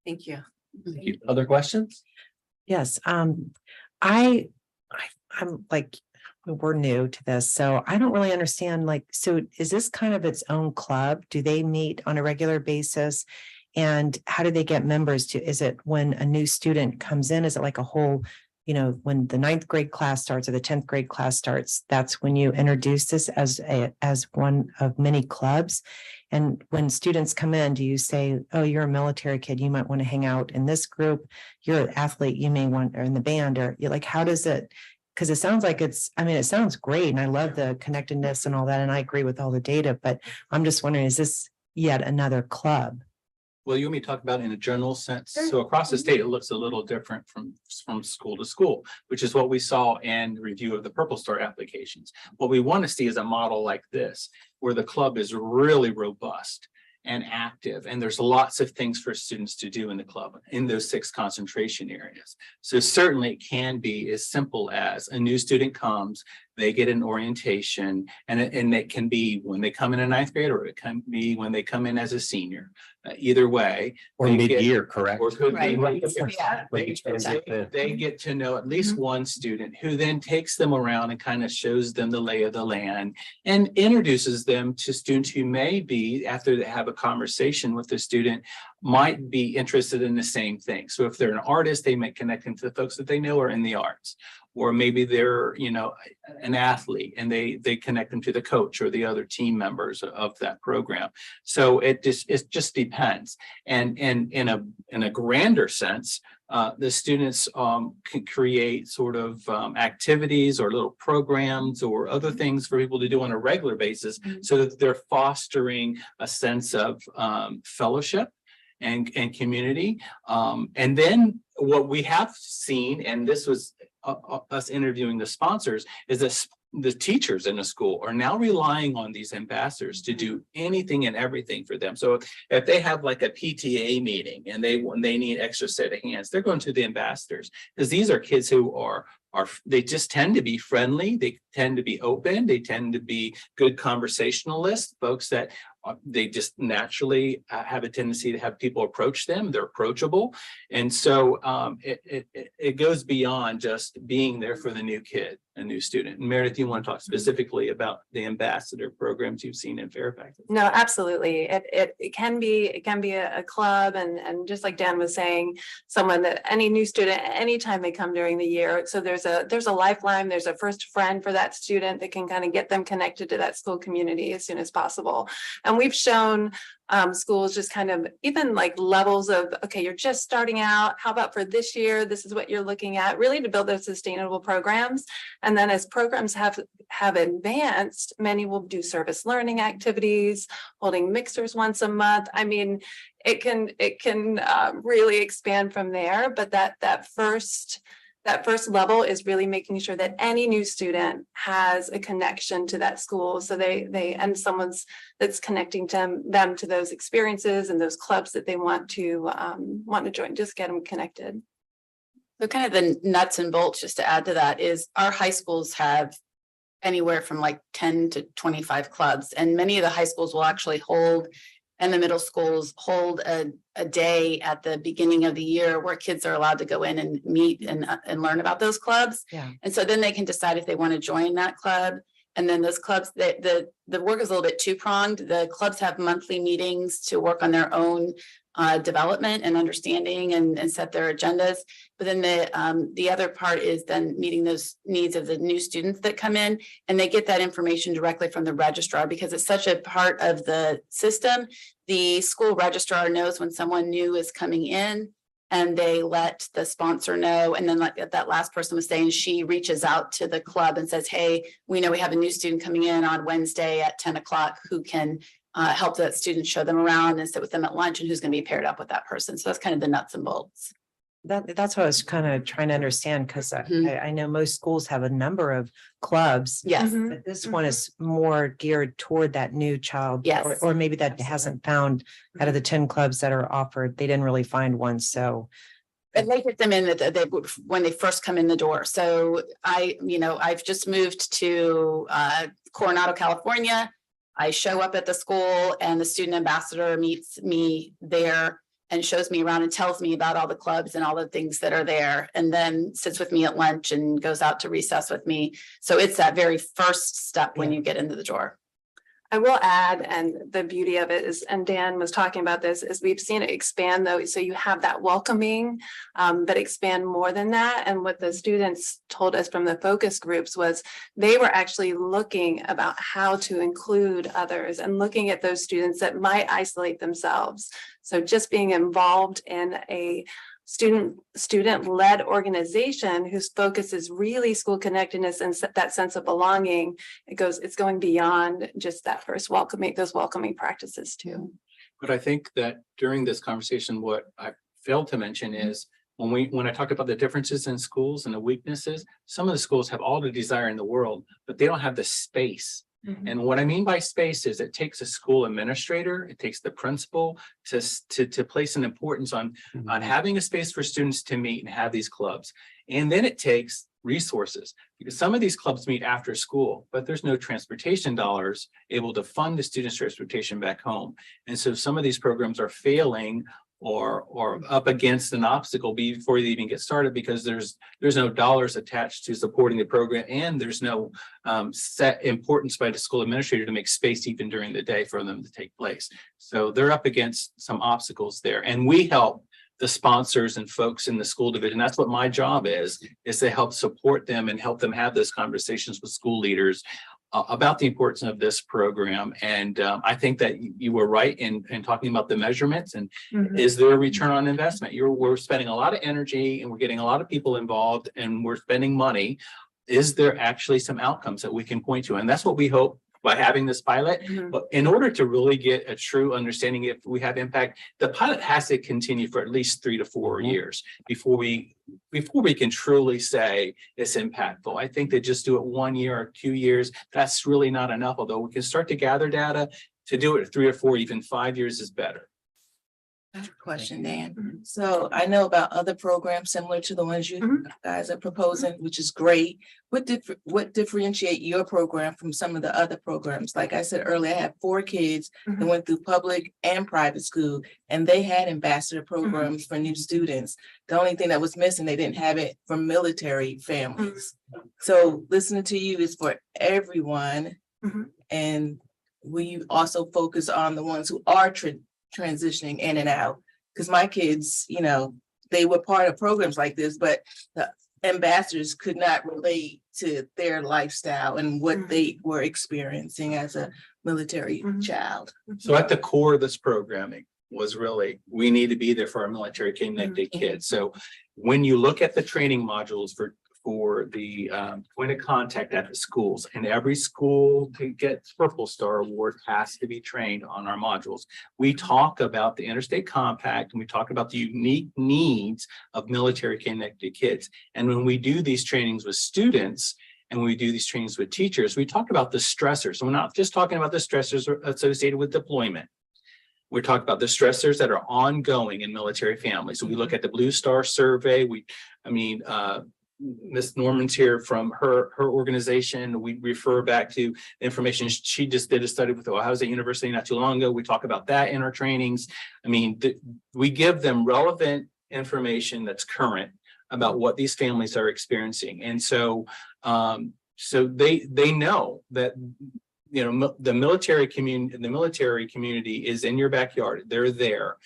Thank you. Thank you. Other questions? Yes, I'm like, we're new to this, so I don't really understand, like, so is this kind of its own club? Do they meet on a regular basis? And how do they get members to, is it when a new student comes in, is it like a whole, when the 9th grade class starts or the 10th grade class starts, that's when you introduce this as one of many clubs? And when students come in, do you say, oh, you're a military kid, you might want to hang out in this group, you're an athlete, you may want, or in the band, or you're like, how does it? Because it sounds like it sounds great, and I love the connectedness and all that, and I agree with all the data, but I'm just wondering, is this yet another club? Well, you want me to talk about it in a general sense? So across the state, it looks a little different from school to school, which is what we saw in review of the Purple Star applications. What we want to see is a model like this, where the club is really robust and active, and there's lots of things for students to do in the club in those 6 concentration areas. So certainly it can be as simple as a new student comes, they get an orientation, and it can be when they come in a 9th grade, or it can be when they come in as a senior. Either way, Or mid-year, correct? or could be. Right. They get to know at least one student, who then takes them around and kind of shows them the lay of the land and introduces them to students who may be, after they have a conversation with the student, might be interested in the same thing. So if they're an artist, they may connect them to the folks that they know are in the arts. Or maybe they're, an athlete, and they connect them to the coach or the other team members of that program. So it just depends. And in a grander sense, the students can create sort of activities or little programs or other things for people to do on a regular basis, so that they're fostering a sense of fellowship and community. And then what we have seen, and this was us interviewing the sponsors, is that the teachers in the school are now relying on these ambassadors to do anything and everything for them. So if they have like a PTA meeting and they need extra set of hands, they're going to the ambassadors, because these are kids who are they just tend to be friendly, they tend to be open, they tend to be good conversationalists, folks that they just naturally have a tendency to have people approach them. They're approachable. And so it goes beyond just being there for the new kid, a new student. And Meredith, you want to talk specifically about the ambassador programs you've seen in Fairfax? No, absolutely. It can be a club, and just like Dan was saying, someone that any new student, anytime they come during the year. So there's a lifeline, there's a first friend for that student that can kind of get them connected to that school community as soon as possible. And we've shown schools just kind of even like levels of, okay, you're just starting out. How about for this year? This is what you're looking at, really to build those sustainable programs. And then as programs have advanced, many will do service learning activities, holding mixers once a month. I mean, it can really expand from there. But that first that first level is really making sure that any new student has a connection to that school. So and someone's that's connecting them to those experiences and those clubs that they want to join, just get them connected. So kind of the nuts and bolts, just to add to that, is our high schools have anywhere from like 10 to 25 clubs. And many of the high schools will actually hold, and the middle schools hold a day at the beginning of the year where kids are allowed to go in and meet and learn about those clubs. Yeah. And so then they can decide if they want to join that club. And then those clubs, the work is a little bit two-pronged. The clubs have monthly meetings to work on their own development and understanding and set their agendas. But then the other part is then meeting those needs of the new students that come in, and they get that information directly from the registrar because it's such a part of the system. The school registrar knows when someone new is coming in, and they let the sponsor know. And then like that last person was saying, she reaches out to the club and says, hey, we know we have a new student coming in on Wednesday at 10 o'clock who can help that student, show them around and sit with them at lunch, and who's going to be paired up with that person. So that's kind of the nuts and bolts. That's what I was kind of trying to understand, because I know most schools have a number of clubs. Yes. But this one is more geared toward that new child. Yes. Or maybe that hasn't found, out of the 10 clubs that are offered, they didn't really find one. So And they get them in when they first come in the door. So I've just moved to Coronado, California. I show up at the school and the student ambassador meets me there and shows me around and tells me about all the clubs and all the things that are there, and then sits with me at lunch and goes out to recess with me. So it's that very first step when you get into the door. I will add, and the beauty of it is, and Dan was talking about this, is we've seen it expand though. So you have that welcoming, but expand more than that. And what the students told us from the focus groups was they were actually looking about how to include others and looking at those students that might isolate themselves. So just being involved in a student-led organization whose focus is really school connectedness and that sense of belonging, it's going beyond just that first those welcoming practices too. But I think that during this conversation, what I failed to mention is when I talked about the differences in schools and the weaknesses, some of the schools have all the desire in the world, but they don't have the space. And what I mean by space is it takes a school administrator, it takes the principal to place an importance on having a space for students to meet and have these clubs. And then it takes resources, because some of these clubs meet after school, but there's no transportation dollars able to fund the students' transportation back home. And so some of these programs are failing or up against an obstacle before they even get started, because there's no dollars attached to supporting the program, and there's no set importance by the school administrator to make space even during the day for them to take place. So they're up against some obstacles there, and we help the sponsors and folks in the school division. That's what my job is to help support them and help them have those conversations with school leaders about the importance of this program. And I think that you were right in talking about the measurements and is there a return on investment? We're spending a lot of energy and we're getting a lot of people involved and we're spending money. Is there actually some outcomes that we can point to? And that's what we hope by having this pilot. But in order to really get a true understanding if we have impact, the pilot has to continue for at least 3 to 4 years before we can truly say it's impactful. I think they just do it 1 year or 2 years. That's really not enough, although we can start to gather data. To do it 3 or 4, even 5 years is better. Question, Dan. So I know about other programs similar to the ones you guys are proposing, which is great. What differentiate your program from some of the other programs? Like I said earlier, I have 4 kids that went through public and private school, and they had ambassador programs for new students. The only thing that was missing, they didn't have it for military families. So listening to you is for everyone. And will you also focus on the ones who are transitioning in and out? Because my kids, they were part of programs like this, but the ambassadors could not relate to their lifestyle and what they were experiencing as a military child. So at the core of this programming was really, we need to be there for our military connected kids. So when you look at the training modules for the point of contact at the schools, and every school to get Purple Star Award has to be trained on our modules. We talk about the Interstate Compact and we talk about the unique needs of military connected kids. And when we do these trainings with students and we do these trainings with teachers, we talk about the stressors. We're not just talking about the stressors associated with deployment. We're talking about the stressors that are ongoing in military families. So we look at the Blue Star survey. Ms. Norman's here from her organization. We refer back to information. She just did a study with Ohio State University not too long ago. We talk about that in our trainings. We give them relevant information that's current about what these families are experiencing. And so they know that the military community is in your backyard. They're there.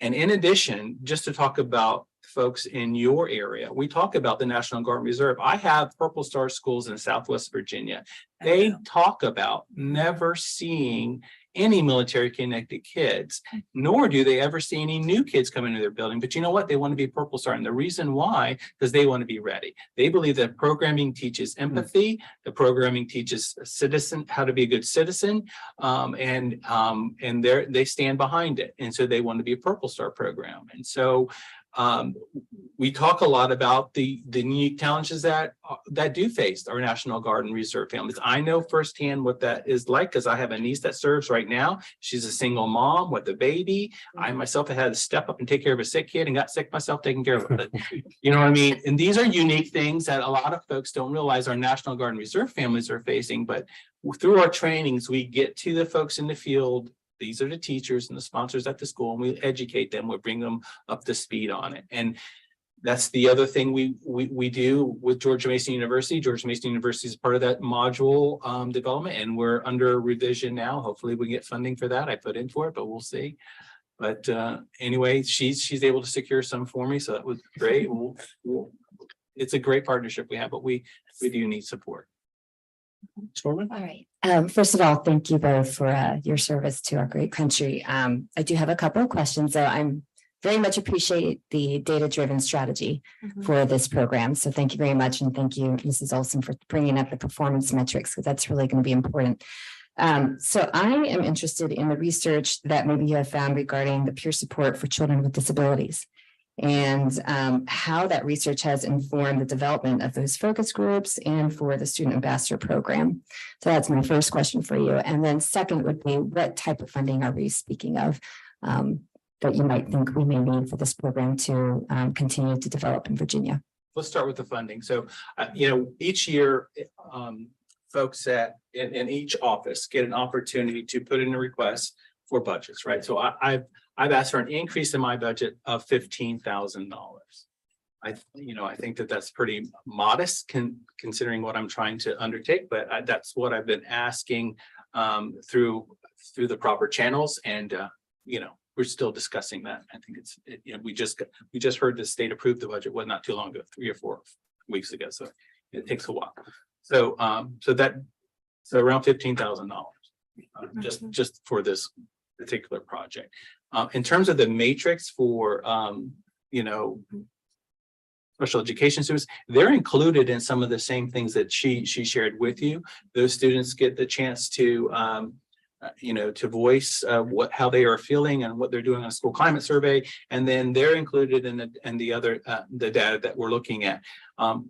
And in addition, just to talk about folks in your area, we talk about the National Guard and Reserve. I have Purple Star schools in Southwest Virginia. They talk about never seeing any military connected kids, nor do they ever see any new kids come into their building. But you know what? They want to be Purple Star. And the reason why, because they want to be ready. They believe that programming teaches empathy. The programming teaches a citizen how to be a good citizen. And they stand behind it. And so they want to be a Purple Star program. And so we talk a lot about the unique challenges that do face our National Guard and Reserve families. I know firsthand what that is like because I have a niece that serves right now. She's a single mom with a baby. I myself have had to step up and take care of a sick kid and got sick myself taking care of it. You know what I mean? And these are unique things that a lot of folks don't realize our National Guard and Reserve families are facing. But through our trainings, we get to the folks in the field. These are the teachers and the sponsors at the school, and we educate them. We bring them up to speed on it. And that's the other thing we do with George Mason University. George Mason University is part of that module development, and we're under revision now. Hopefully we get funding for that. I put in for it, but we'll see. But anyway, she's able to secure some for me, so that was great. It's a great partnership we have, but we do need support. All right. First of all, thank you both for your service to our great country. I do have a couple of questions. So I'm very much appreciate the data-driven strategy for this program. So thank you very much. And thank you, Mrs. Olson, for bringing up the performance metrics, because that's really going to be important. So I am interested in the research that maybe you have found regarding the peer support for children with disabilities, and how that research has informed the development of those focus groups and for the student ambassador program. So that's my first question for you. And then second would be, what type of funding are we speaking of that you might think we may need for this program to continue to develop in Virginia? Let's start with the funding. So, each year, folks in each office get an opportunity to put in a request for budgets, right? So I've asked for an increase in my budget of $15,000. I think that's pretty modest considering what I'm trying to undertake, but that's what I've been asking through the proper channels, and we're still discussing that. I think we just heard the state approve the budget not too long ago, 3 or 4 weeks ago, so it takes a while. So around $15,000 just for this particular project. In terms of the matrix for special education students, they're included in some of the same things that she shared with you. Those students get the chance to to voice how they are feeling and what they're doing on a school climate survey, and then they're included in the other the data that we're looking at.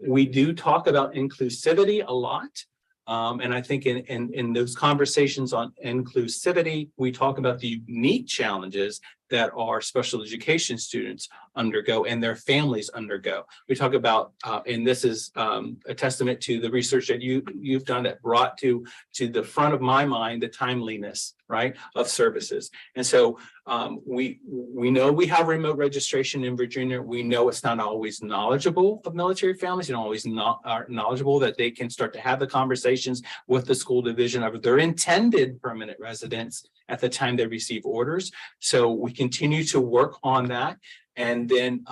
We do talk about inclusivity a lot. And I think in those conversations on inclusivity, we talk about the unique challenges that our special education students undergo and their families undergo. We talk about, and this is a testament to the research that you've done that brought to the front of my mind the timeliness, right, of services. And so we know we have remote registration in Virginia. We know it's not always knowledgeable of military families. You don't always are knowledgeable that they can start to have the conversations with the school division of their intended permanent residents at the time they receive orders. So we continue to work on that. And then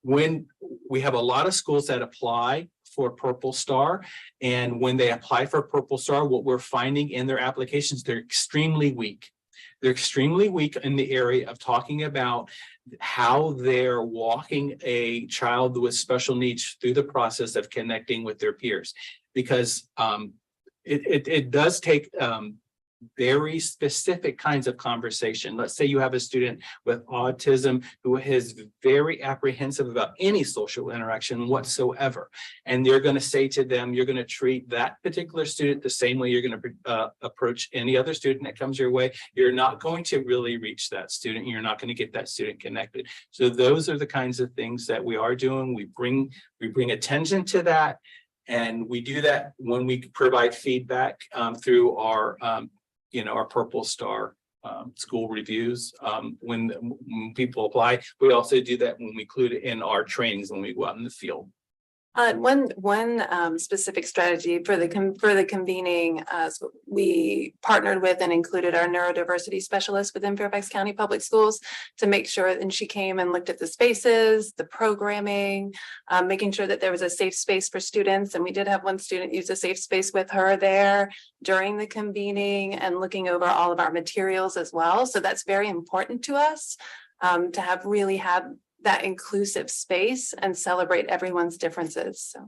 when we have a lot of schools that apply for Purple Star, and when they apply for Purple Star, what we're finding in their applications, they're extremely weak. They're extremely weak in the area of talking about how they're walking a child with special needs through the process of connecting with their peers. Because it does take very specific kinds of conversation. Let's say you have a student with autism who is very apprehensive about any social interaction whatsoever. And you're going to say to them, you're going to treat that particular student the same way you're going to approach any other student that comes your way. You're not going to really reach that student. You're not going to get that student connected. So those are the kinds of things that we are doing. We bring attention to that. And we do that when we provide feedback through our our Purple Star school reviews. When people apply, we also do that when we include it in our trainings when we go out in the field. One specific strategy for the convening, so we partnered with and included our neurodiversity specialist within Fairfax County Public Schools to make sure, and she came and looked at the spaces, the programming, making sure that there was a safe space for students. And we did have one student use a safe space with her there during the convening and looking over all of our materials as well. So that's very important to us, to have that inclusive space and celebrate everyone's differences. So.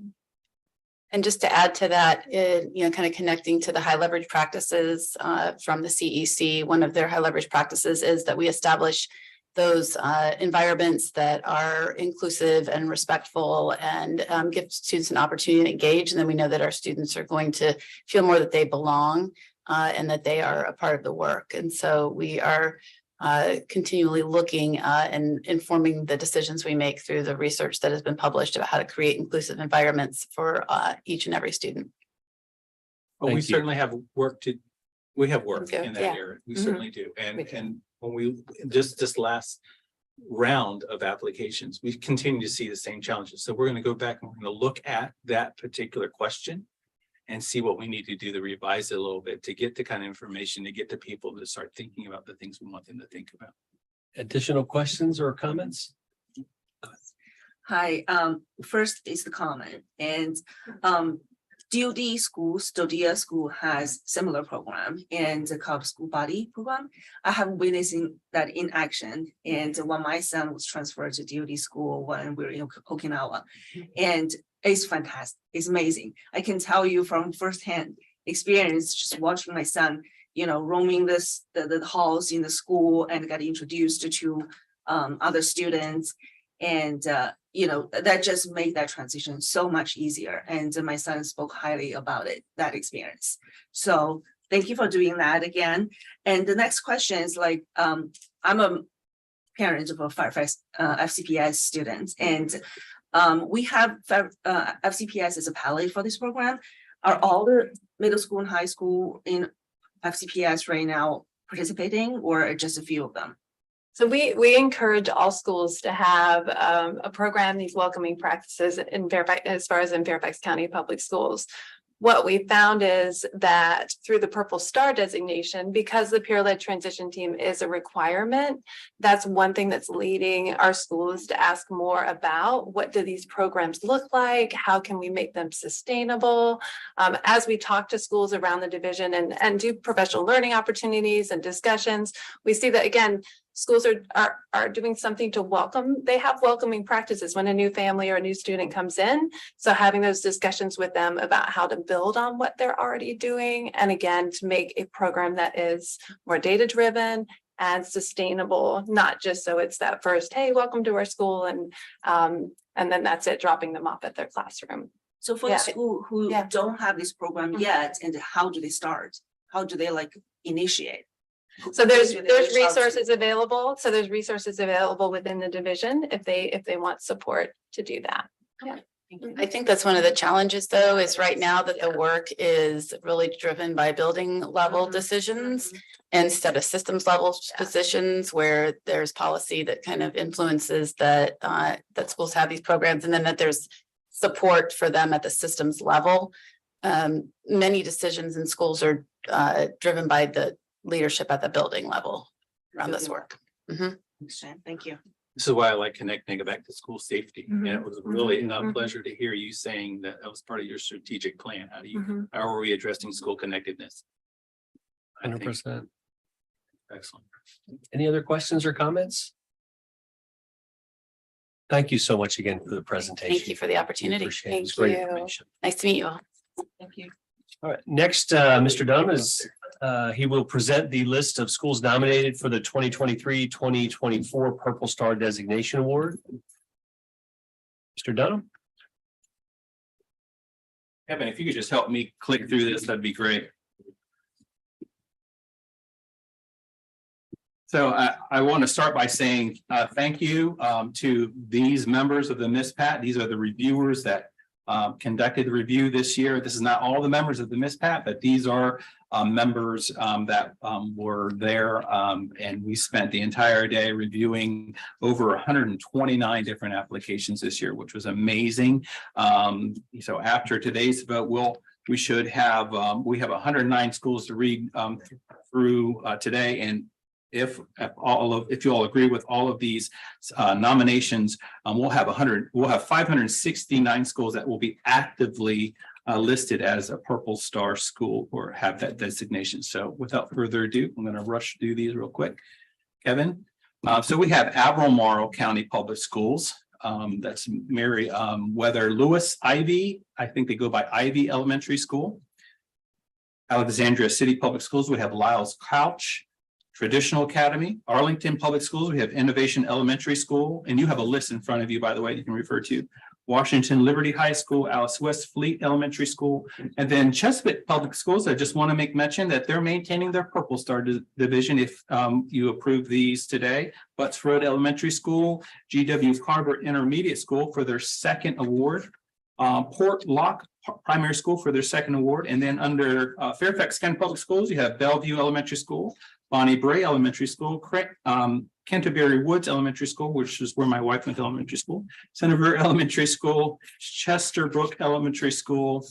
And just to add to that, kind of connecting to the high leverage practices from the CEC, one of their high leverage practices is that we establish those environments that are inclusive and respectful and give students an opportunity to engage. And then we know that our students are going to feel more that they belong and that they are a part of the work. And so we are continually looking and informing the decisions we make through the research that has been published about how to create inclusive environments for each and every student. Well, we certainly have work in that area. We certainly do. And when we just this last round of applications, we continue to see the same challenges. So we're going to go back and we're going to look at that particular question and see what we need to do to revise it a little bit to get the kind of information to get the people to start thinking about the things we want them to think about. Additional questions or comments? Hi, first is the comment, and DoD schools, Dodia school has similar program and the called school body program. I have witnessing that in action, and when my son was transferred to DoD school when we were in Okinawa, and it's fantastic. It's amazing. I can tell you from firsthand experience, just watching my son, roaming the halls in the school and got introduced to other students, and that just made that transition so much easier. And my son spoke highly about that experience. So thank you for doing that again. And the next question is I'm a parent of a Fairfax FCPS student, and we have FCPS as a pilot for this program. Are all the middle school and high school in FCPS right now participating, or just a few of them? So we encourage all schools to have a program, these welcoming practices in Fairfax, as far as in Fairfax County Public Schools. What we found is that through the Purple Star designation, because the peer-led transition team is a requirement, that's one thing that's leading our schools to ask more about what do these programs look like? How can we make them sustainable? As we talk to schools around the division and do professional learning opportunities and discussions, we see that, again, schools are doing something to welcome. They have welcoming practices when a new family or a new student comes in. So having those discussions with them about how to build on what they're already doing. And again, to make a program that is more data-driven and sustainable, not just so it's that first, hey, welcome to our school. And then that's it, dropping them off at their classroom. So for the school who don't have this program yet, and how do they start? How do they initiate? So there's resources available. So there's resources available within the division if they want support to do that. Yeah. I think that's one of the challenges, though, is right now that the work is really driven by building level decisions instead of systems level positions where there's policy that kind of influences that schools have these programs, and then that there's support for them at the systems level. Many decisions in schools are driven by the leadership at the building level around this work. Thank you. This is why I like connecting it back to school safety. And it was really a pleasure to hear you saying that was part of your strategic plan. How are we addressing school connectedness? 100%. Excellent. Any other questions or comments? Thank you so much again for the presentation. Thank you for the opportunity. Appreciate it. It's Thank great you. information. Nice to meet you all. Thank you. All right, next, Mr. Dunham is, he will present the list of schools nominated for the 2023-2024 Purple Star Designation Award. Mr. Dunham? Kevin, if you could just help me click through this, that'd be great. So I want to start by saying thank you to these members of the MISPAT. These are the reviewers that conducted the review this year. This is not all the members of the MISPAT, but these are members that were there, and we spent the entire day reviewing over 129 different applications this year, which was amazing. So after today's vote, we should have we have 109 schools to read through today, and if you all agree with all of these nominations, we'll have 569 schools that will be actively listed as a Purple Star school or have that designation. So without further ado, I'm going to rush through these real quick. Kevin. So we have Albemarle County Public Schools. That's Mary Weather Lewis Ivy. I think they go by Ivy Elementary School. Alexandria City Public Schools, we have Lyles Couch Traditional Academy. Arlington Public Schools, we have Innovation Elementary School, and you have a list in front of you, by the way, you can refer to. Washington Liberty High School, Alice West Fleet Elementary School, and then Chesapeake Public Schools. I just want to make mention that they're maintaining their Purple Star division if you approve these today. Butts Road Elementary School, GW Carver Intermediate School for their second award. Port Lock Primary School for their second award, and then under Fairfax County Public Schools, you have Bellevue Elementary School, Bonnie Bray Elementary School, Canterbury Woods Elementary School, which is where my wife went to elementary school, Centerville Elementary School, Chesterbrook Elementary School,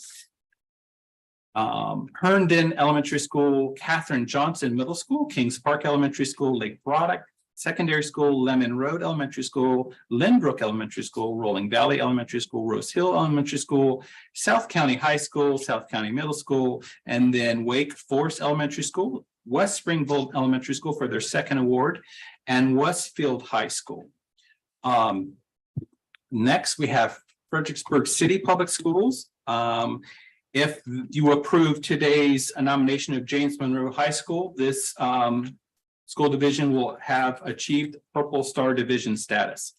Herndon Elementary School, Catherine Johnson Middle School, Kings Park Elementary School, Lake Braddock Secondary School, Lemon Road Elementary School, Lynbrook Elementary School, Rolling Valley Elementary School, Rose Hill Elementary School, South County High School, South County Middle School, and then Wake Forest Elementary School, West Springfield Elementary School for their second award, and Westfield High School. Next, we have Fredericksburg City Public Schools. If you approve today's nomination of James Monroe High School, this school division will have achieved Purple Star Division status.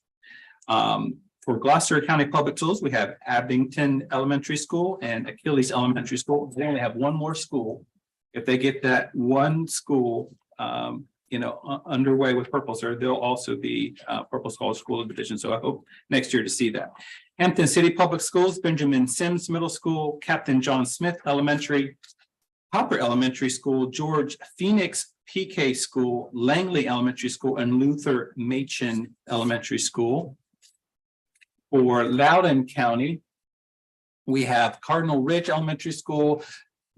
For Gloucester County Public Schools, we have Abington Elementary School and Achilles Elementary School. They only have one more school. If they get that one school, underway with Purple Star, they'll also be Purple Star School Division. So I hope next year to see that. Hampton City Public Schools, Benjamin Sims Middle School, Captain John Smith Elementary, Hopper Elementary School, George Phoenix PK School, Langley Elementary School, and Luther Machen Elementary School. For Loudoun County, we have Cardinal Ridge Elementary School,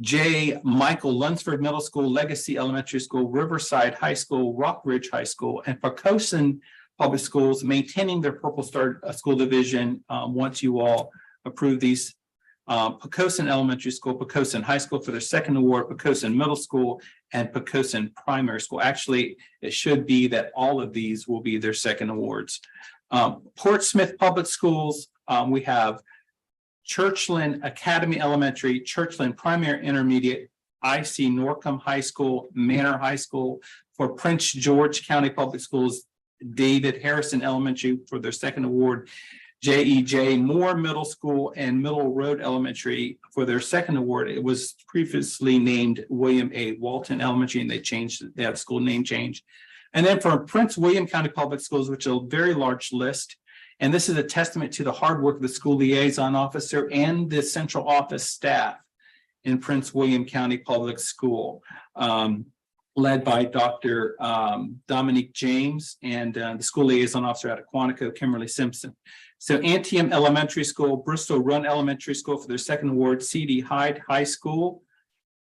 J. Michael Lunsford Middle School, Legacy Elementary School, Riverside High School, Rock Ridge High School, and Poquoson Public Schools maintaining their Purple Star School Division once you all approve these. Poquoson Elementary School, Poquoson High School for their second award, Poquoson Middle School, and Poquoson Primary School. Actually, it should be that all of these will be their second awards. Portsmouth Public Schools, we have Churchland Academy Elementary, Churchland Primary Intermediate, IC Norcom High School, Manor High School. For Prince George County Public Schools, David Harrison Elementary for their second award, JEJ Moore Middle School and Middle Road Elementary for their second award. It was previously named William A. Walton Elementary, and they had school name change. And then for Prince William County Public Schools, which is a very large list, and this is a testament to the hard work of the school liaison officer and the central office staff in Prince William County Public School, led by Dr. Dominique James and the school liaison officer out of Quantico, Kimberly Simpson. So Antietam Elementary School, Bristol Run Elementary School for their second award, C.D. Hyde High School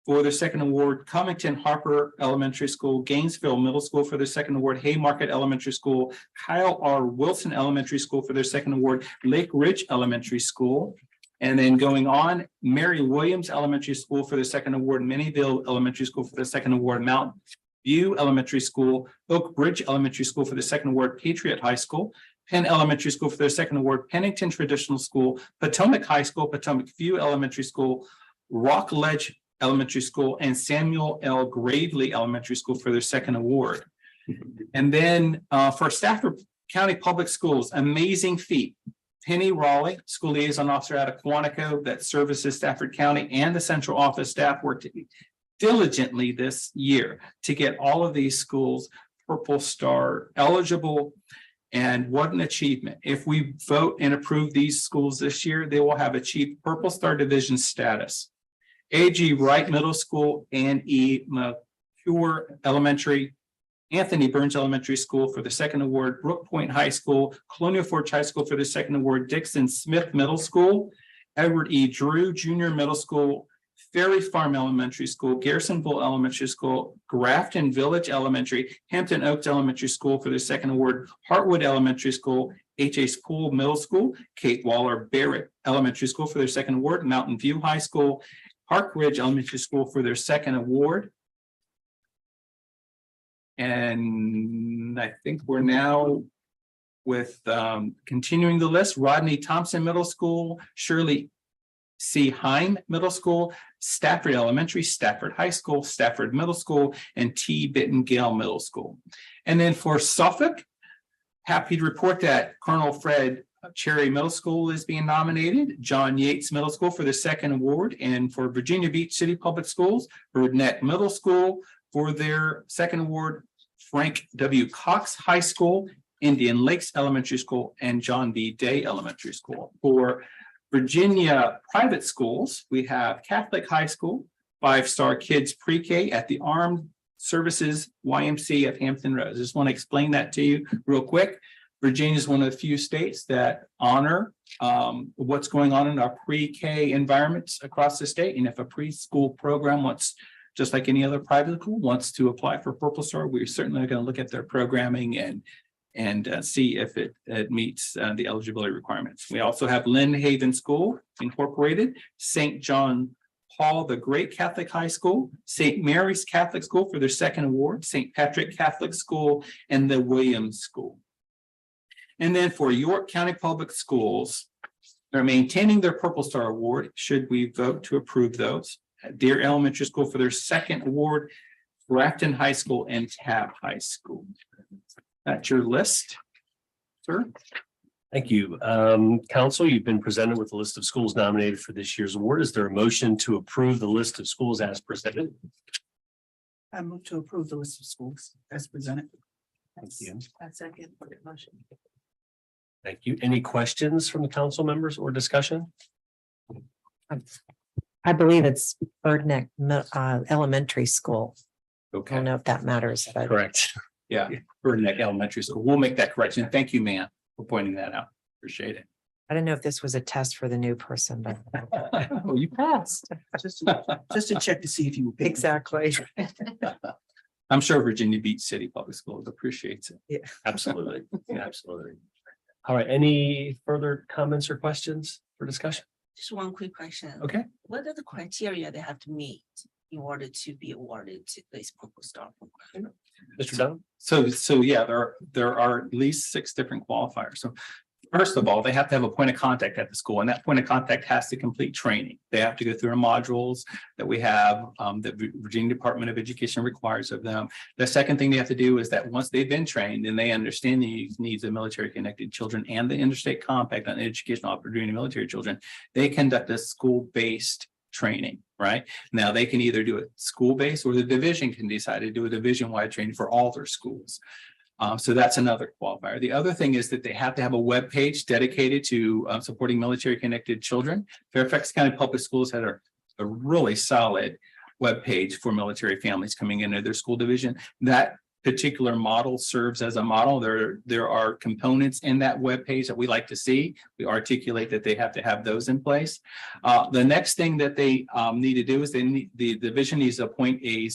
for their second award, Cummington Harper Elementary School, Gainesville Middle School for their second award, Haymarket Elementary School, Kyle R. Wilson Elementary School for their second award, Lake Ridge Elementary School. And then going on, Mary Williams Elementary School for their second award, Minnieville Elementary School for their second award, Mount View Elementary School, Oak Bridge Elementary School for the second award, Patriot High School, Penn Elementary School for their second award, Pennington Traditional School, Potomac High School, Potomac View Elementary School, Rock Ledge Elementary School, and Samuel L. Gravely Elementary School for their second award. And then for Stafford County Public Schools, amazing feat. Penny Raleigh, school liaison officer out of Quantico that services Stafford County and the central office staff worked diligently this year to get all of these schools Purple Star eligible. And what an achievement. If we vote and approve these schools this year, they will have achieved Purple Star Division status. A.G. Wright Middle School and E. McCure Elementary, Anthony Burns Elementary School for the second award, Brook Point High School, Colonial Forge High School for the second award, Dixon Smith Middle School, Edward E. Drew Junior Middle School, Ferry Farm Elementary School, Garrisonville Elementary School, Grafton Village Elementary, Hampton Oaks Elementary School for the second award, Hartwood Elementary School, H.A. School Middle School, Kate Waller Barrett Elementary School for their second award, Mountain View High School, Park Ridge Elementary School for their second award. And I think we're now with continuing the list, Rodney Thompson Middle School, Shirley C. Heim Middle School, Stafford Elementary, Stafford High School, Stafford Middle School, and T. Bitten Gale Middle School. And then for Suffolk, happy to report that Colonel Fred Cherry Middle School is being nominated, John Yates Middle School for the second award, and for Virginia Beach City Public Schools, Bird Neck Middle School for their second award, Frank W. Cox High School, Indian Lakes Elementary School, and John B. Day Elementary School. For Virginia private schools, we have Catholic High School, 5-star kids pre-K at the Armed Services YMCA of Hampton Roads. I just want to explain that to you real quick. Virginia is one of the few states that honor what's going on in our pre-K environments across the state. And if a preschool program wants, just like any other private school, wants to apply for Purple Star, we're certainly going to look at their programming and see if it meets the eligibility requirements. We also have Lynn Haven School Incorporated, St. John Paul the Great Catholic High School, St. Mary's Catholic School for their second award, St. Patrick Catholic School, and the Williams School. And then for York County Public Schools, they're maintaining their Purple Star Award, should we vote to approve those. Deer Elementary School for their second award, Grafton High School, and Tabb High School. That's your list, sir. Thank you. Council, you've been presented with a list of schools nominated for this year's award. Is there a motion to approve the list of schools as presented? I move to approve the list of schools as presented. Thank you. I second the motion. Thank you. Any questions from the council members or discussion? I believe it's Bird Neck Elementary School. I Okay, don't know if that matters, but Correct. yeah, Bird Neck Elementary School. We'll make that correction. Thank you, ma'am, for pointing that out. Appreciate it. I don't know if this was a test for the new person, but Oh, you passed. Just to check to see if you. exactly. I'm sure Virginia Beach City Public Schools appreciates it. Absolutely. Yeah, absolutely. All right. Any further comments or questions for discussion? Just one quick question. Okay. What are the criteria they have to meet in order to be awarded to this Purple Star program? Mr. Dunn? So yeah, there are at least 6 different qualifiers. So first of all, they have to have a point of contact at the school, and that point of contact has to complete training. They have to go through our modules that we have, that Virginia Department of Education requires of them. The second thing they have to do is that once they've been trained and they understand the needs of military connected children and the Interstate Compact on educational opportunity military children, they conduct a school-based training, right? Now they can either do it school-based, or the division can decide to do a division-wide training for all their schools. So that's another qualifier. The other thing is that they have to have a web page dedicated to supporting military connected children. Fairfax County Public Schools had a really solid web page for military families coming into their school division. That particular model serves as a model. There are components in that web page that we like to see. We articulate that they have to have those in place. The next thing that they need to do is the division needs to appoint a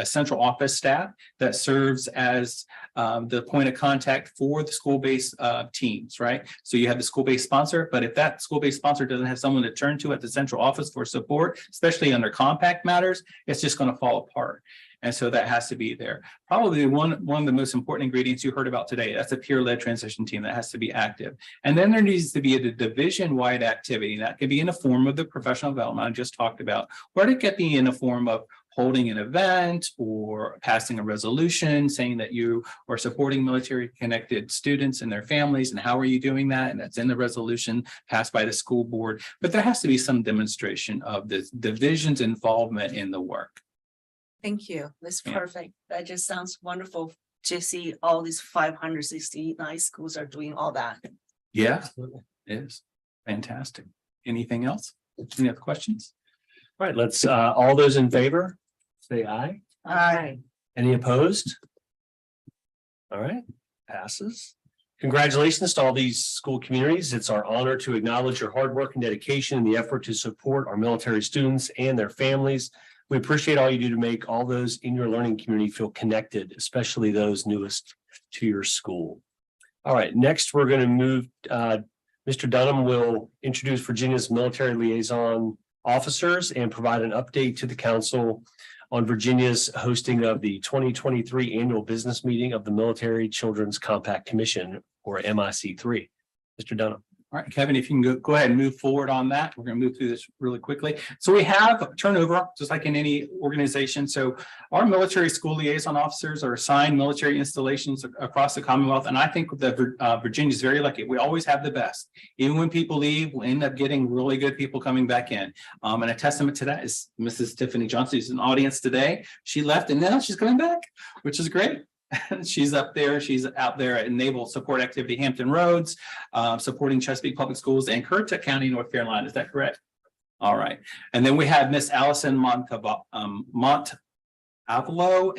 central office staff that serves as the point of contact for the school-based teams, right? So you have the school-based sponsor, but if that school-based sponsor doesn't have someone to turn to at the central office for support, especially under compact matters, it's just going to fall apart. And so that has to be there. Probably one of the most important ingredients you heard about today, that's a peer-led transition team that has to be active. And then there needs to be a division-wide activity that can be in the form of the professional development I just talked about, or it could be in the form of holding an event or passing a resolution saying that you are supporting military connected students and their families, and how are you doing that? And that's in the resolution passed by the school board. But there has to be some demonstration of the division's involvement in the work. Thank you. That's Yeah. perfect. That just sounds wonderful to see all these 569 schools are doing all that. Yeah, it is fantastic. Anything else? Any other questions? All right, let's, all those in favor, say aye. Aye. Any opposed? All right, passes. Congratulations to all these school communities. It's our honor to acknowledge your hard work and dedication in the effort to support our military students and their families. We appreciate all you do to make all those in your learning community feel connected, especially those newest to your school. All right, next we're going to move, Mr. Dunham will introduce Virginia's military liaison officers and provide an update to the council on Virginia's hosting of the 2023 annual business meeting of the Military Children's Compact Commission, or MIC3. Mr. Dunham. All right, Kevin, if you can go ahead and move forward on that. We're going to move through this really quickly. So we have turnover, just like in any organization. So our military school liaison officers are assigned military installations across the Commonwealth. And I think that Virginia is very lucky. We always have the best. Even when people leave, we end up getting really good people coming back in. And a testament to that is Mrs. Tiffany Johnson, who's in the audience today. She left and now she's coming back, which is great. She's up there. She's out there at Naval Support Activity Hampton Roads, supporting Chesapeake Public Schools and Currituck County, North Carolina. Is that correct? All right. And then we have Miss Allison Montavalo,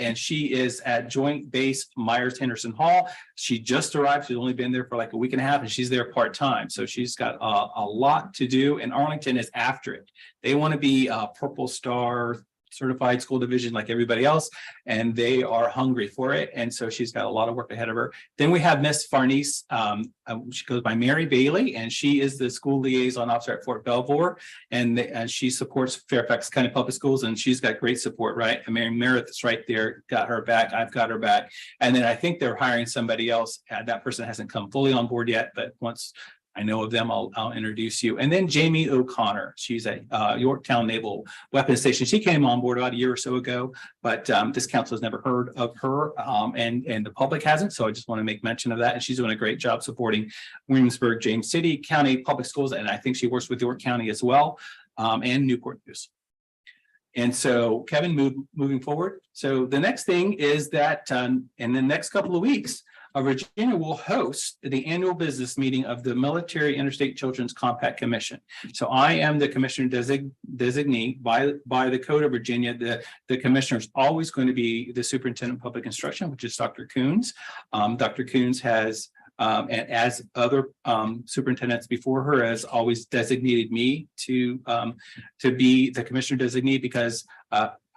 and she is at Joint Base Myers-Henderson Hall. She just arrived. She's only been there for like a week and a half, and she's there part-time. So she's got a lot to do, and Arlington is after it. They want to be a Purple Star certified school division like everybody else, and they are hungry for it. And so she's got a lot of work ahead of her. Then we have Miss Farnese. She goes by Mary Bailey, and she is the school liaison officer at Fort Belvoir, and she supports Fairfax County Public Schools, and she's got great support, right? And Mary Meredith's right there, got her back. I've got her back. And then I think they're hiring somebody else. That person hasn't come fully on board yet, but once I know of them, I'll introduce you. And then Jamie O'Connor, she's at Yorktown Naval Weapons Station. She came on board about a year or so ago, but this council has never heard of her, and the public hasn't. So I just want to make mention of that. And she's doing a great job supporting Williamsburg, James City County Public Schools, and I think she works with York County as well, and Newport News. And so, Kevin, moving forward. So the next thing is that in the next couple of weeks, Virginia will host the annual business meeting of the Military Interstate Children's Compact Commission. So I am the commissioner designee by the Code of Virginia. The commissioner is always going to be the superintendent of public instruction, which is Dr. Coons. Dr. Coons has, and as other superintendents before her, has always designated me to be the commissioner designee, because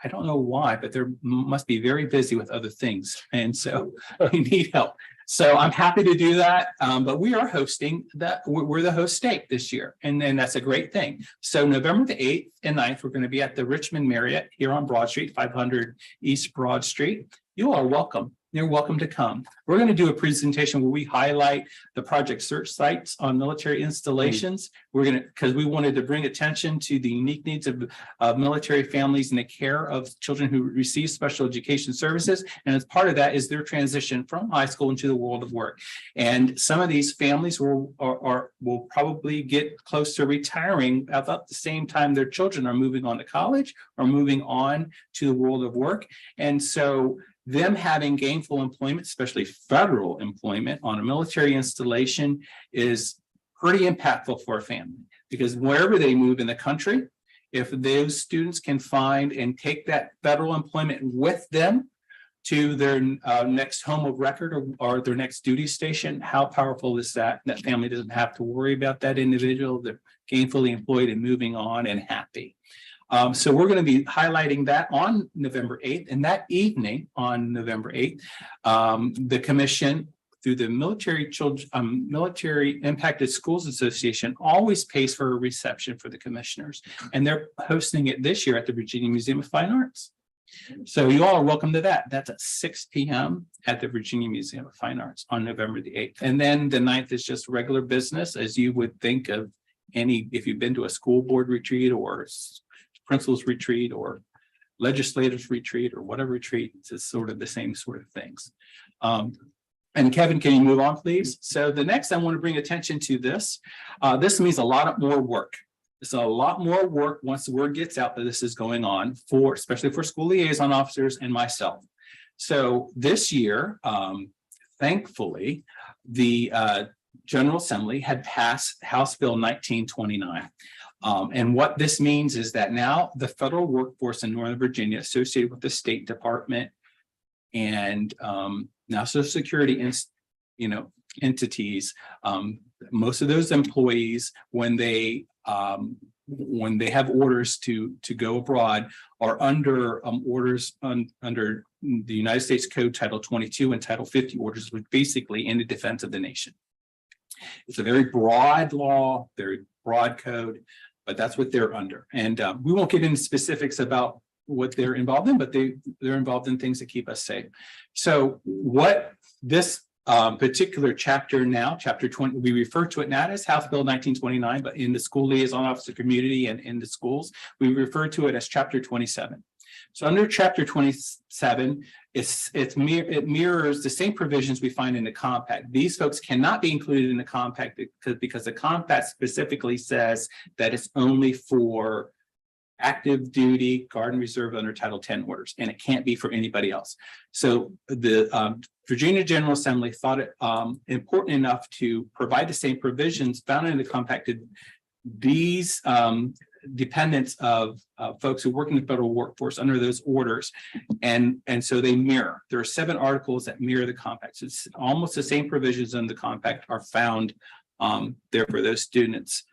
I don't know why, but they must be very busy with other things. And so we need help. So I'm happy to do that. But we are hosting that. We're the host state this year. And then that's a great thing. So November the 8th and 9th, we're going to be at the Richmond Marriott here on Broad Street, 500 East Broad Street. You are welcome. You're welcome to come. We're going to do a presentation where we highlight the project search sites on military installations. We're going to, because we wanted to bring attention to the unique needs of military families and the care of children who receive special education services. And as part of that is their transition from high school into the world of work. And some of these families will probably get close to retiring about the same time their children are moving on to college or moving on to the world of work. And so them having gainful employment, especially federal employment on a military installation, is pretty impactful for a family, because wherever they move in the country, if those students can find and take that federal employment with them to their next home of record or their next duty station, how powerful is that? That family doesn't have to worry about that individual. They're gainfully employed and moving on and happy. So we're going to be highlighting that on November 8th. And that evening on November 8th, the commission, through the Military Impacted Schools Association, always pays for a reception for the commissioners. And they're hosting it this year at the Virginia Museum of Fine Arts. So you all are welcome to that. That's at 6 p.m. at the Virginia Museum of Fine Arts on November the 8th. And then the 9th is just regular business, as you would think of any, if you've been to a school board retreat or principals retreat or legislators retreat or whatever retreat, it's sort of the same sort of things. And Kevin, can you move on, please? So the next, I want to bring attention to this. This means a lot more work. It's a lot more work once the word gets out that this is going on for, especially for school liaison officers and myself. So this year, thankfully, the General Assembly had passed House Bill 1929. And what this means is that now the federal workforce in Northern Virginia associated with the State Department and now Social Security entities, most of those employees, when they have orders to go abroad, are under orders under the United States Code Title 22 and Title 50 orders, which basically in the defense of the nation. It's a very broad law, very broad code, but that's what they're under. And we won't get into specifics about what they're involved in, but they're involved in things that keep us safe. So what this particular chapter now, chapter 20, we refer to it not as House Bill 1929, but in the school liaison officer community and in the schools, we refer to it as chapter 27. So under chapter 27, it mirrors the same provisions we find in the compact. These folks cannot be included in the compact because the compact specifically says that it's only for active duty Guard and Reserve under Title 10 orders, and it can't be for anybody else. So the Virginia General Assembly thought it important enough to provide the same provisions found in the compact to these dependents of folks who work in the federal workforce under those orders, and so they mirror. There are 7 articles that mirror the compact. So it's almost the same provisions in the compact are found there for those students.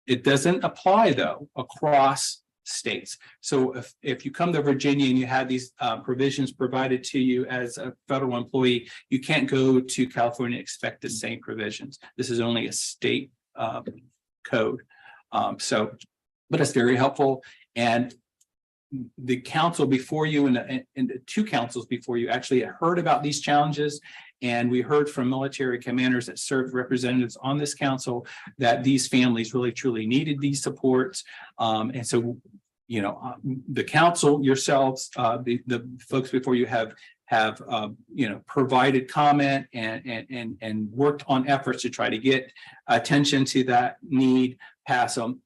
It doesn't apply though across states. So if you come to Virginia and you have these provisions provided to you as a federal employee, you can't go to California and expect the same provisions. This is only a state code. But it's very helpful. And the council before you and the 2 councils before you actually heard about these challenges. And we heard from military commanders that served representatives on this council that these families really truly needed these supports. And so, you know, the council yourselves, the folks before you have provided comment and worked on efforts to try to get attention to that need pass them.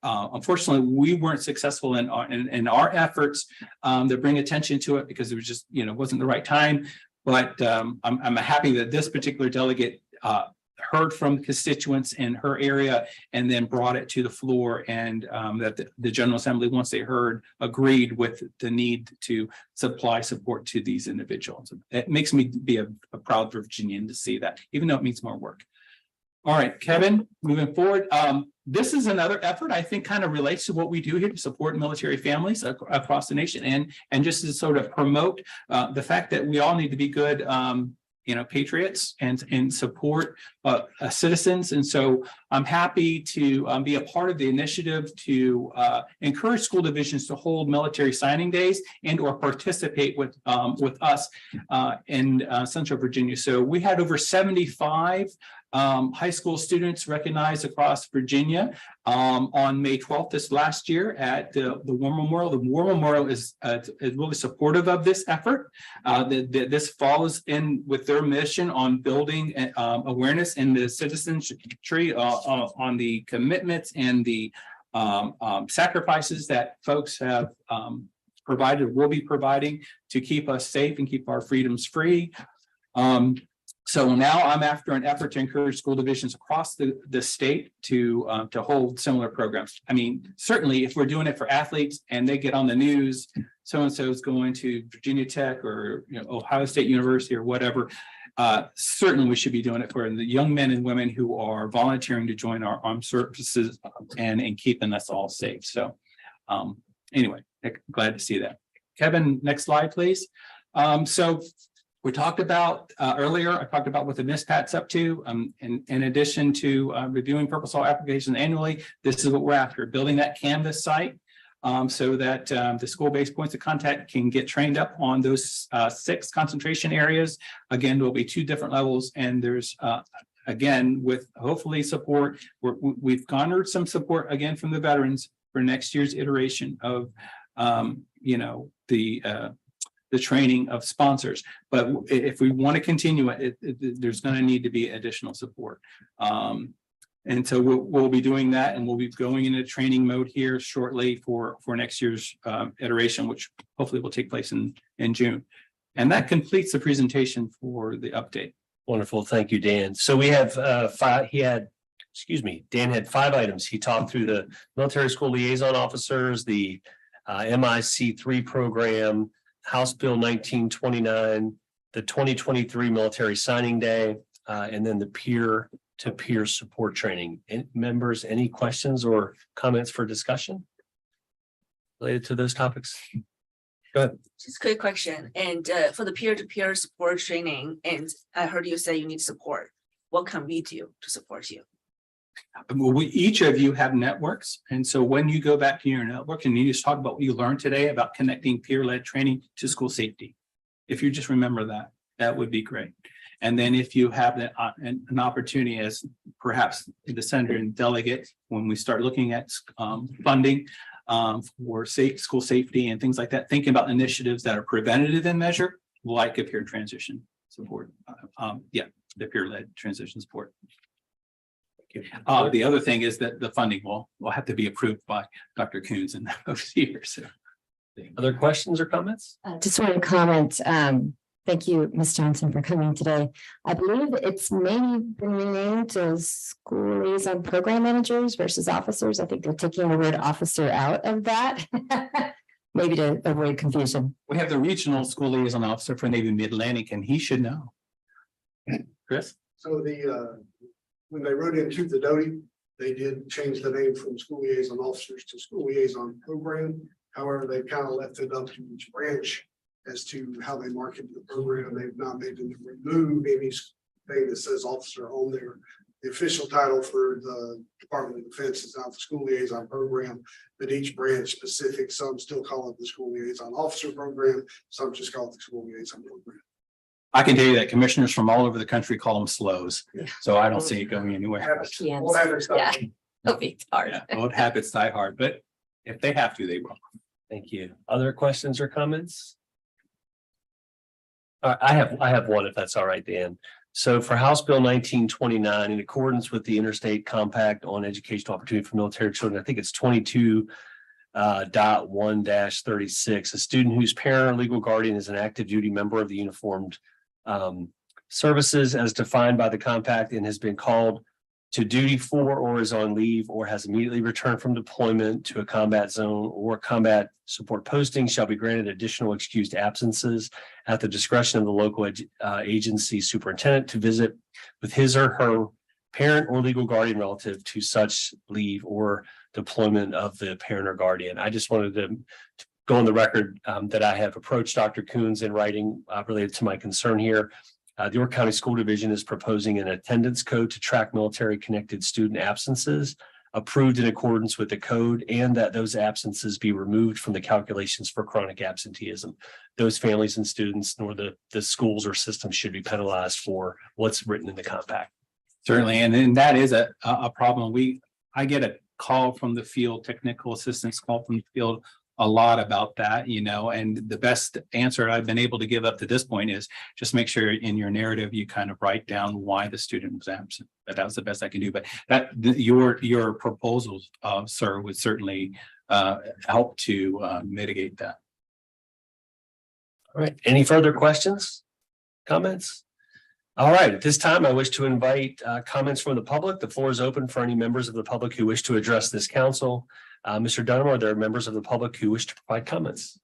Unfortunately, we weren't successful in our efforts to bring attention to it because it was just, wasn't the right time. But I'm happy that this particular delegate heard from constituents in her area and then brought it to the floor, and that the General Assembly, once they heard, agreed with the need to supply support to these individuals. It makes me be a proud Virginian to see that, even though it means more work. All right, Kevin, moving forward. This is another effort I think kind of relates to what we do here to support military families across the nation, and just to sort of promote the fact that we all need to be good patriots and support citizens. And so I'm happy to be a part of the initiative to encourage school divisions to hold military signing days and or participate with us in Central Virginia. So we had over 75 high school students recognized across Virginia on May 12th this last year at the War Memorial. The War Memorial is really supportive of this effort. This falls in with their mission on building awareness in the citizenry on the commitments and the sacrifices that folks have provided, will be providing to keep us safe and keep our freedoms free. So now I'm after an effort to encourage school divisions across the state to hold similar programs. I mean, certainly if we're doing it for athletes and they get on the news, so-and-so is going to Virginia Tech or Ohio State University or whatever, certainly we should be doing it for the young men and women who are volunteering to join our armed services and keeping us all safe. So anyway, glad to see that. Kevin, next slide, please. So we talked about earlier, I talked about what the NISPAT's up to. In addition to reviewing purple salt applications annually, this is what we're after, building that Canvas site. so that the school-based points of contact can get trained up on those 6 concentration areas. Again, there'll be 2 different levels, and there's again, with hopefully support, we've garnered some support again from the veterans for next year's iteration of the training of sponsors. But if we want to continue it, there's going to need to be additional support. And so we'll be doing that, and we'll be going into training mode here shortly for next year's iteration, which hopefully will take place in June. And that completes the presentation for the update. Wonderful. Thank you, Dan. So we have Dan had 5 items. He talked through the military school liaison officers, the MIC3 program, House Bill 1929, the 2023 military signing day, and then the peer-to-peer support training. Members, any questions or comments for discussion related to those topics? Go ahead. Just a quick question. And for the peer-to-peer support training, and I heard you say you need support. What can we do to support you? Well, each of you have networks. And so when you go back to your network and you just talk about what you learned today about connecting peer-led training to school safety, if you just remember that, that would be great. And then if you have an opportunity as perhaps the senator and delegate, when we start looking at funding for school safety and things like that, thinking about initiatives that are preventative in measure, like a peer transition support. The peer-led transition support. The other thing is that the funding will have to be approved by Dr. Coons and those years. So. Other questions or comments? Just want to comment. Thank you, Ms. Johnson, for coming today. I believe it's maybe been renamed to school liaison program managers versus officers. I think they're taking the word officer out of that. Maybe to avoid confusion. We have the regional school liaison officer for Navy Mid-Atlantic, and he should know. Chris? So when they wrote in Truth to Doty, they did change the name from school liaison officers to school liaison program. However, they kind of left it up to each branch as to how they market the program. They've not made them remove anything that says officer on there. The official title for the Department of Defense is not the school liaison program, but each branch specific. Some still call it the school liaison officer program. Some just call it the school liaison program. I can tell you that commissioners from all over the country call them SLOs. So I don't see it going anywhere. Old Habits die hard, but if they have to, they will. Thank you. Other questions or comments? I have one, if that's all right, Dan. So for House Bill 1929, in accordance with the Interstate Compact on Educational Opportunity for Military Children, I think it's 22.1-36, a student whose parent or legal guardian is an active duty member of the uniformed services as defined by the compact and has been called to duty for or is on leave or has immediately returned from deployment to a combat zone or combat support posting shall be granted additional excused absences at the discretion of the local agency superintendent to visit with his or her parent or legal guardian relative to such leave or deployment of the parent or guardian. I just wanted to go on the record that I have approached Dr. Coons in writing related to my concern here. The York County School Division is proposing an attendance code to track military connected student absences approved in accordance with the code, and that those absences be removed from the calculations for chronic absenteeism. Those families and students nor the schools or systems should be penalized for what's written in the compact. Certainly, and then that is a problem. I get a call from the field, technical assistance call from the field a lot about that, and the best answer I've been able to give up to this point is just make sure in your narrative you kind of write down why the student was absent. But that was the best I can do. But your proposals, sir, would certainly help to mitigate that. All right. Any further questions, comments? All right. At this time, I wish to invite comments from the public. The floor is open for any members of the public who wish to address this council. Mr. Dunham, are there members of the public who wish to provide comments?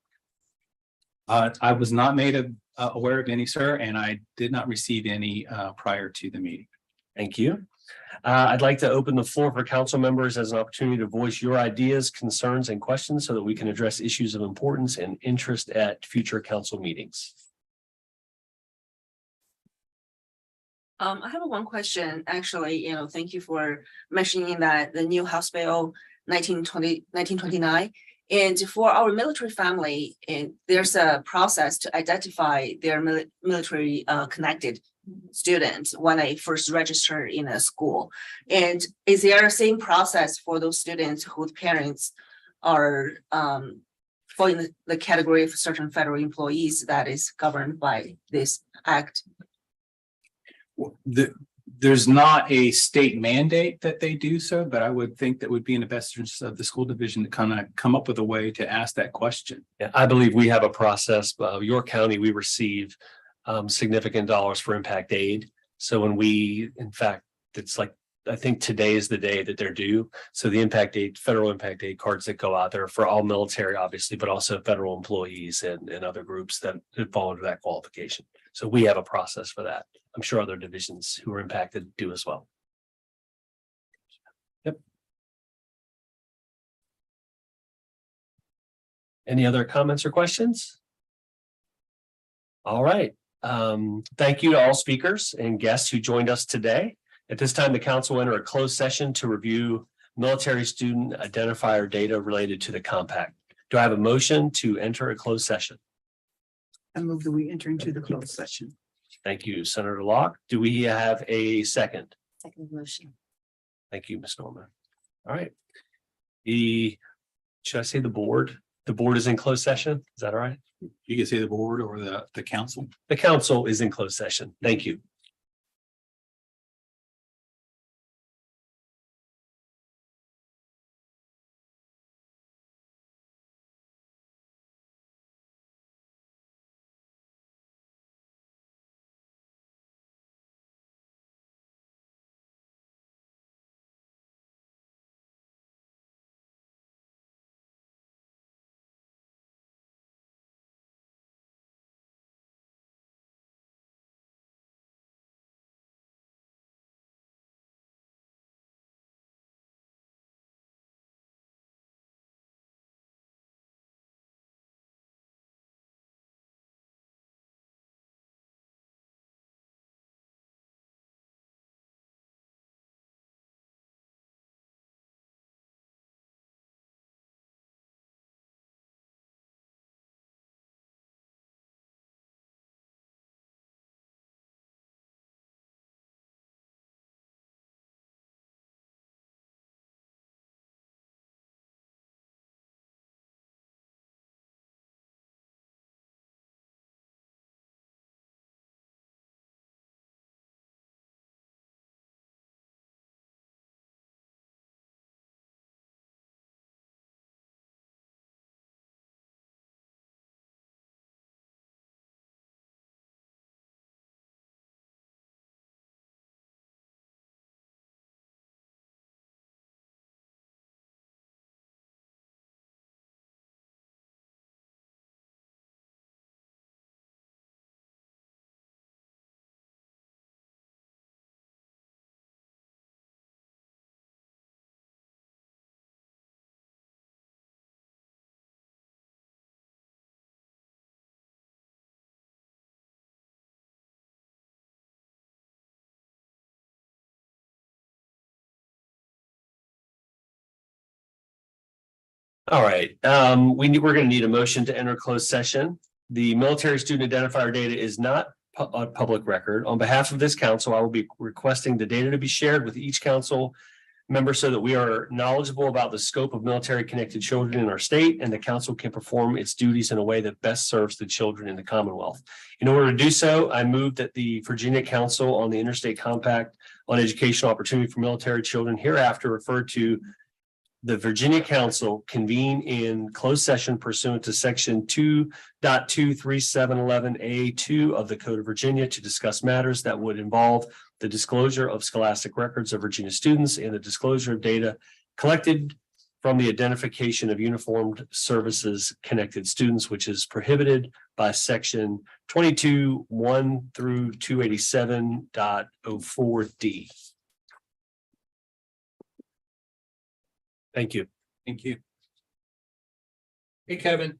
I was not made aware of any, sir, and I did not receive any prior to the meeting. Thank you. I'd like to open the floor for council members as an opportunity to voice your ideas, concerns, and questions so that we can address issues of importance and interest at future council meetings. I have one question, actually, thank you for mentioning that the new House Bill 1929 And for our military family, and there's a process to identify their military connected students when they first register in a school. And is there the same process for those students whose parents are fall in the category of certain federal employees that is governed by this act? There's not a state mandate that they do so, but I would think that would be in the best interest of the school division to kind of come up with a way to ask that question. Yeah, I believe we have a process. York County, we receive significant dollars for impact aid. So when we, in fact, it's like, I think today is the day that they're due. So the impact aid, federal impact aid cards that go out there for all military, obviously, but also federal employees and other groups that fall under that qualification. So we have a process for that. I'm sure other divisions who are impacted do as well. Yep. Any other comments or questions? All right. Thank you to all speakers and guests who joined us today. At this time, the council will enter a closed session to review military student identifier data related to the compact. Do I have a motion to enter a closed session? I move that we enter into the closed session. Thank you, Senator Locke. Do we have a second? Second motion. Thank you, Ms. Norman. All right. Should I say the board? The board is in closed session. Is that all right? You can say the board or the council. The council is in closed session. Thank you. All right, we're going to need a motion to enter closed session. The military student identifier data is not a public record. On behalf of this council, I will be requesting the data to be shared with each council member so that we are knowledgeable about the scope of military connected children in our state and the council can perform its duties in a way that best serves the children in the Commonwealth. In order to do so, I move that the Virginia Council on the Interstate Compact on Educational Opportunity for Military Children, hereafter referred to the Virginia Council, convene in closed session pursuant to section 2.23711A2 of the Code of Virginia to discuss matters that would involve the disclosure of scholastic records of Virginia students and the disclosure of data collected from the identification of uniformed services connected students, which is prohibited by section 22(1) through 287.04D. Thank you. Thank you. Hey, Kevin.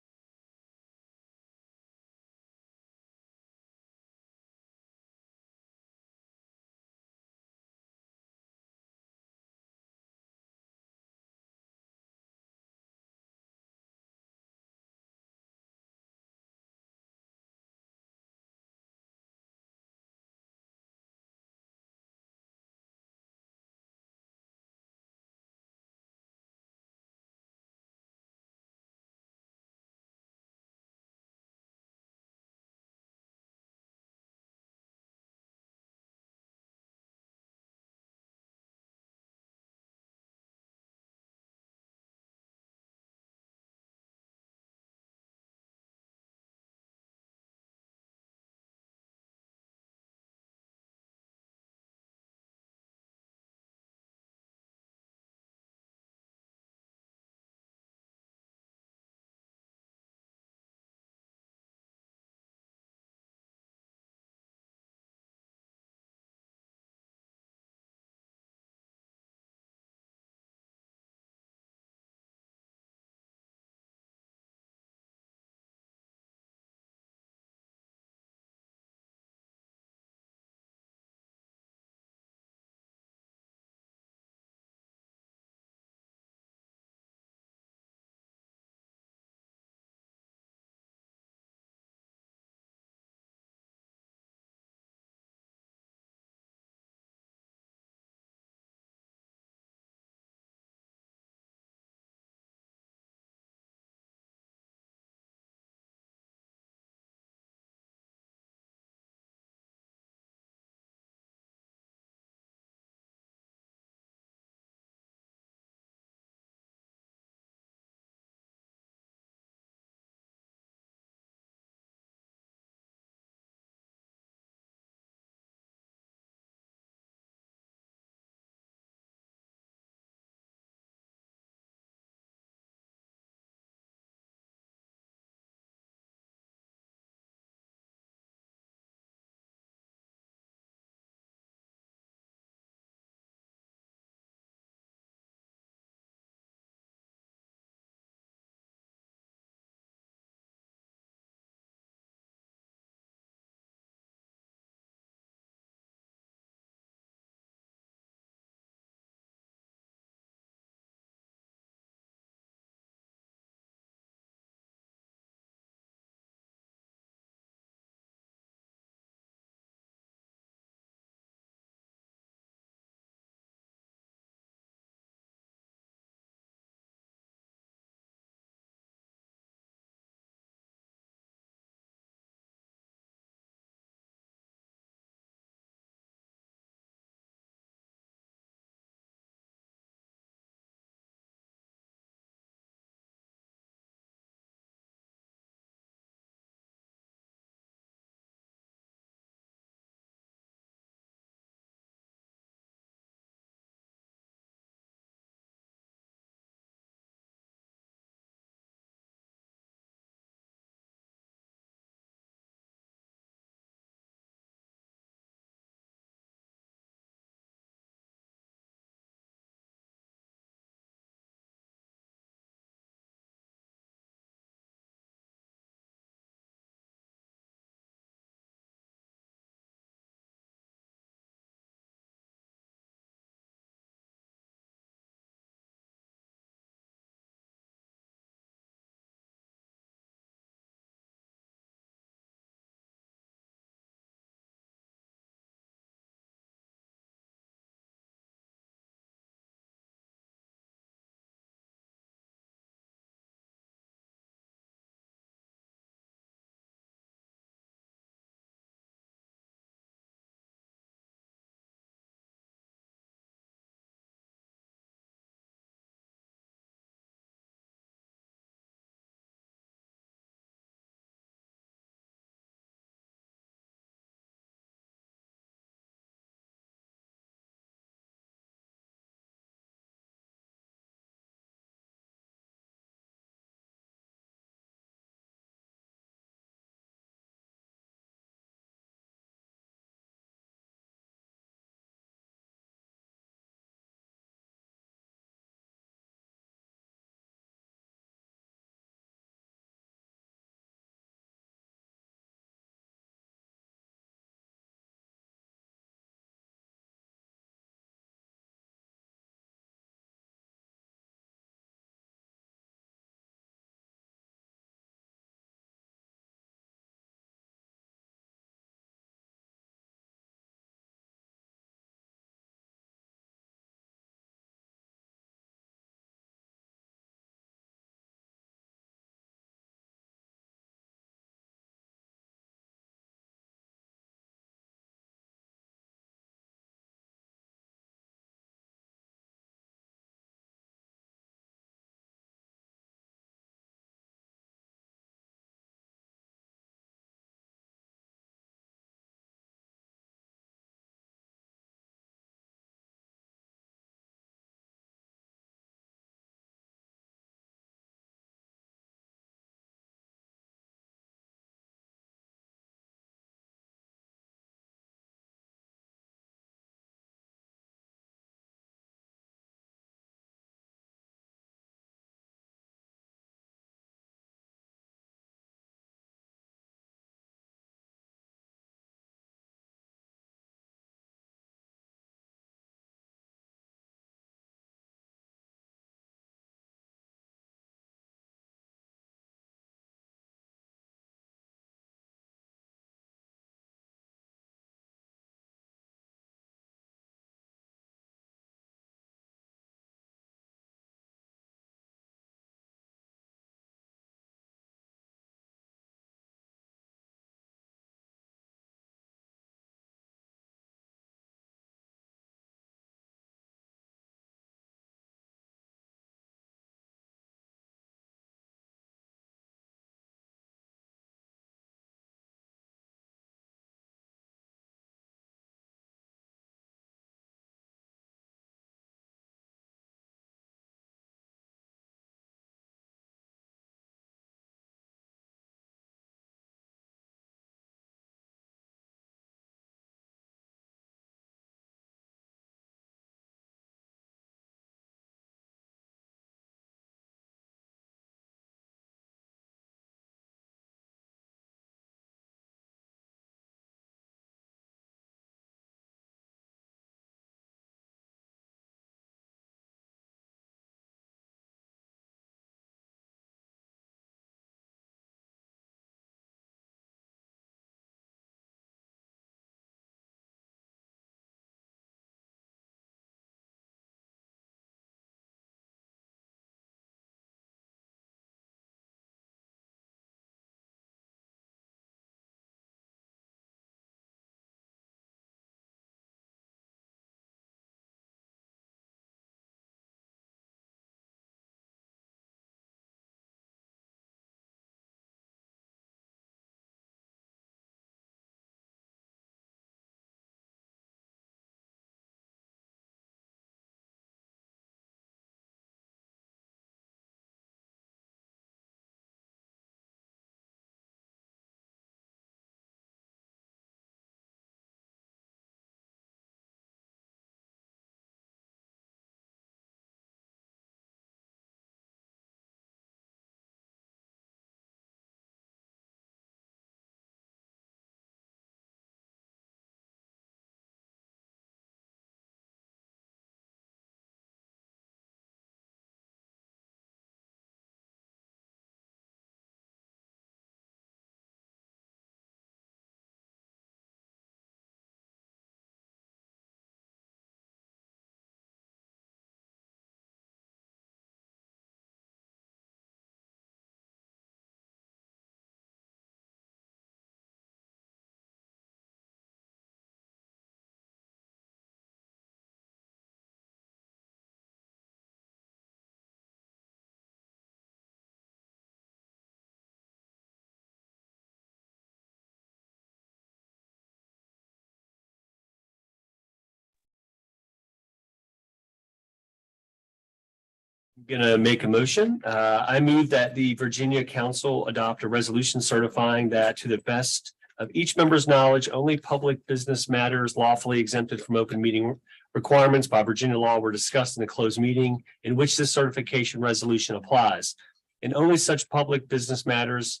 Gonna make a motion. I move that the Virginia Council adopt a resolution certifying that to the best of each member's knowledge, only public business matters lawfully exempted from open meeting requirements by Virginia law were discussed in a closed meeting in which this certification resolution applies. And only such public business matters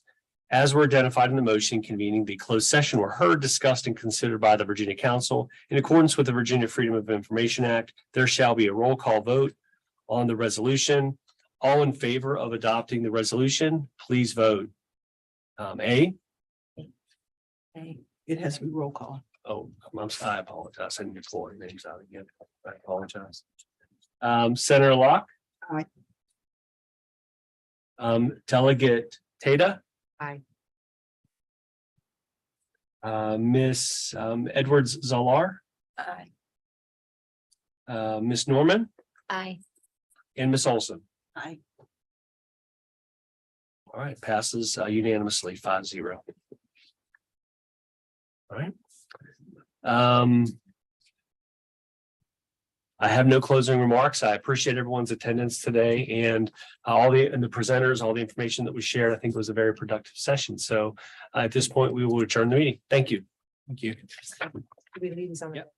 as were identified in the motion convening the closed session were heard, discussed, and considered by the Virginia Council. In accordance with the Virginia Freedom of Information Act, there shall be a roll call vote on the resolution. All in favor of adopting the resolution, please vote. A. It has to be roll call. Oh, I apologize. I need to pull our names out again. I apologize. Senator Locke. Aye. Delegate Tata. Aye. Miss Edwards Zalar. Aye. Miss Norman Aye. and Miss Olson. Aye. All right, passes unanimously 5-0. All right. I have no closing remarks. I appreciate everyone's attendance today and the presenters, all the information that was shared. I think it was a very productive session. So at this point, we will adjourn the meeting. Thank you. Thank you. We leave these on the- Yep.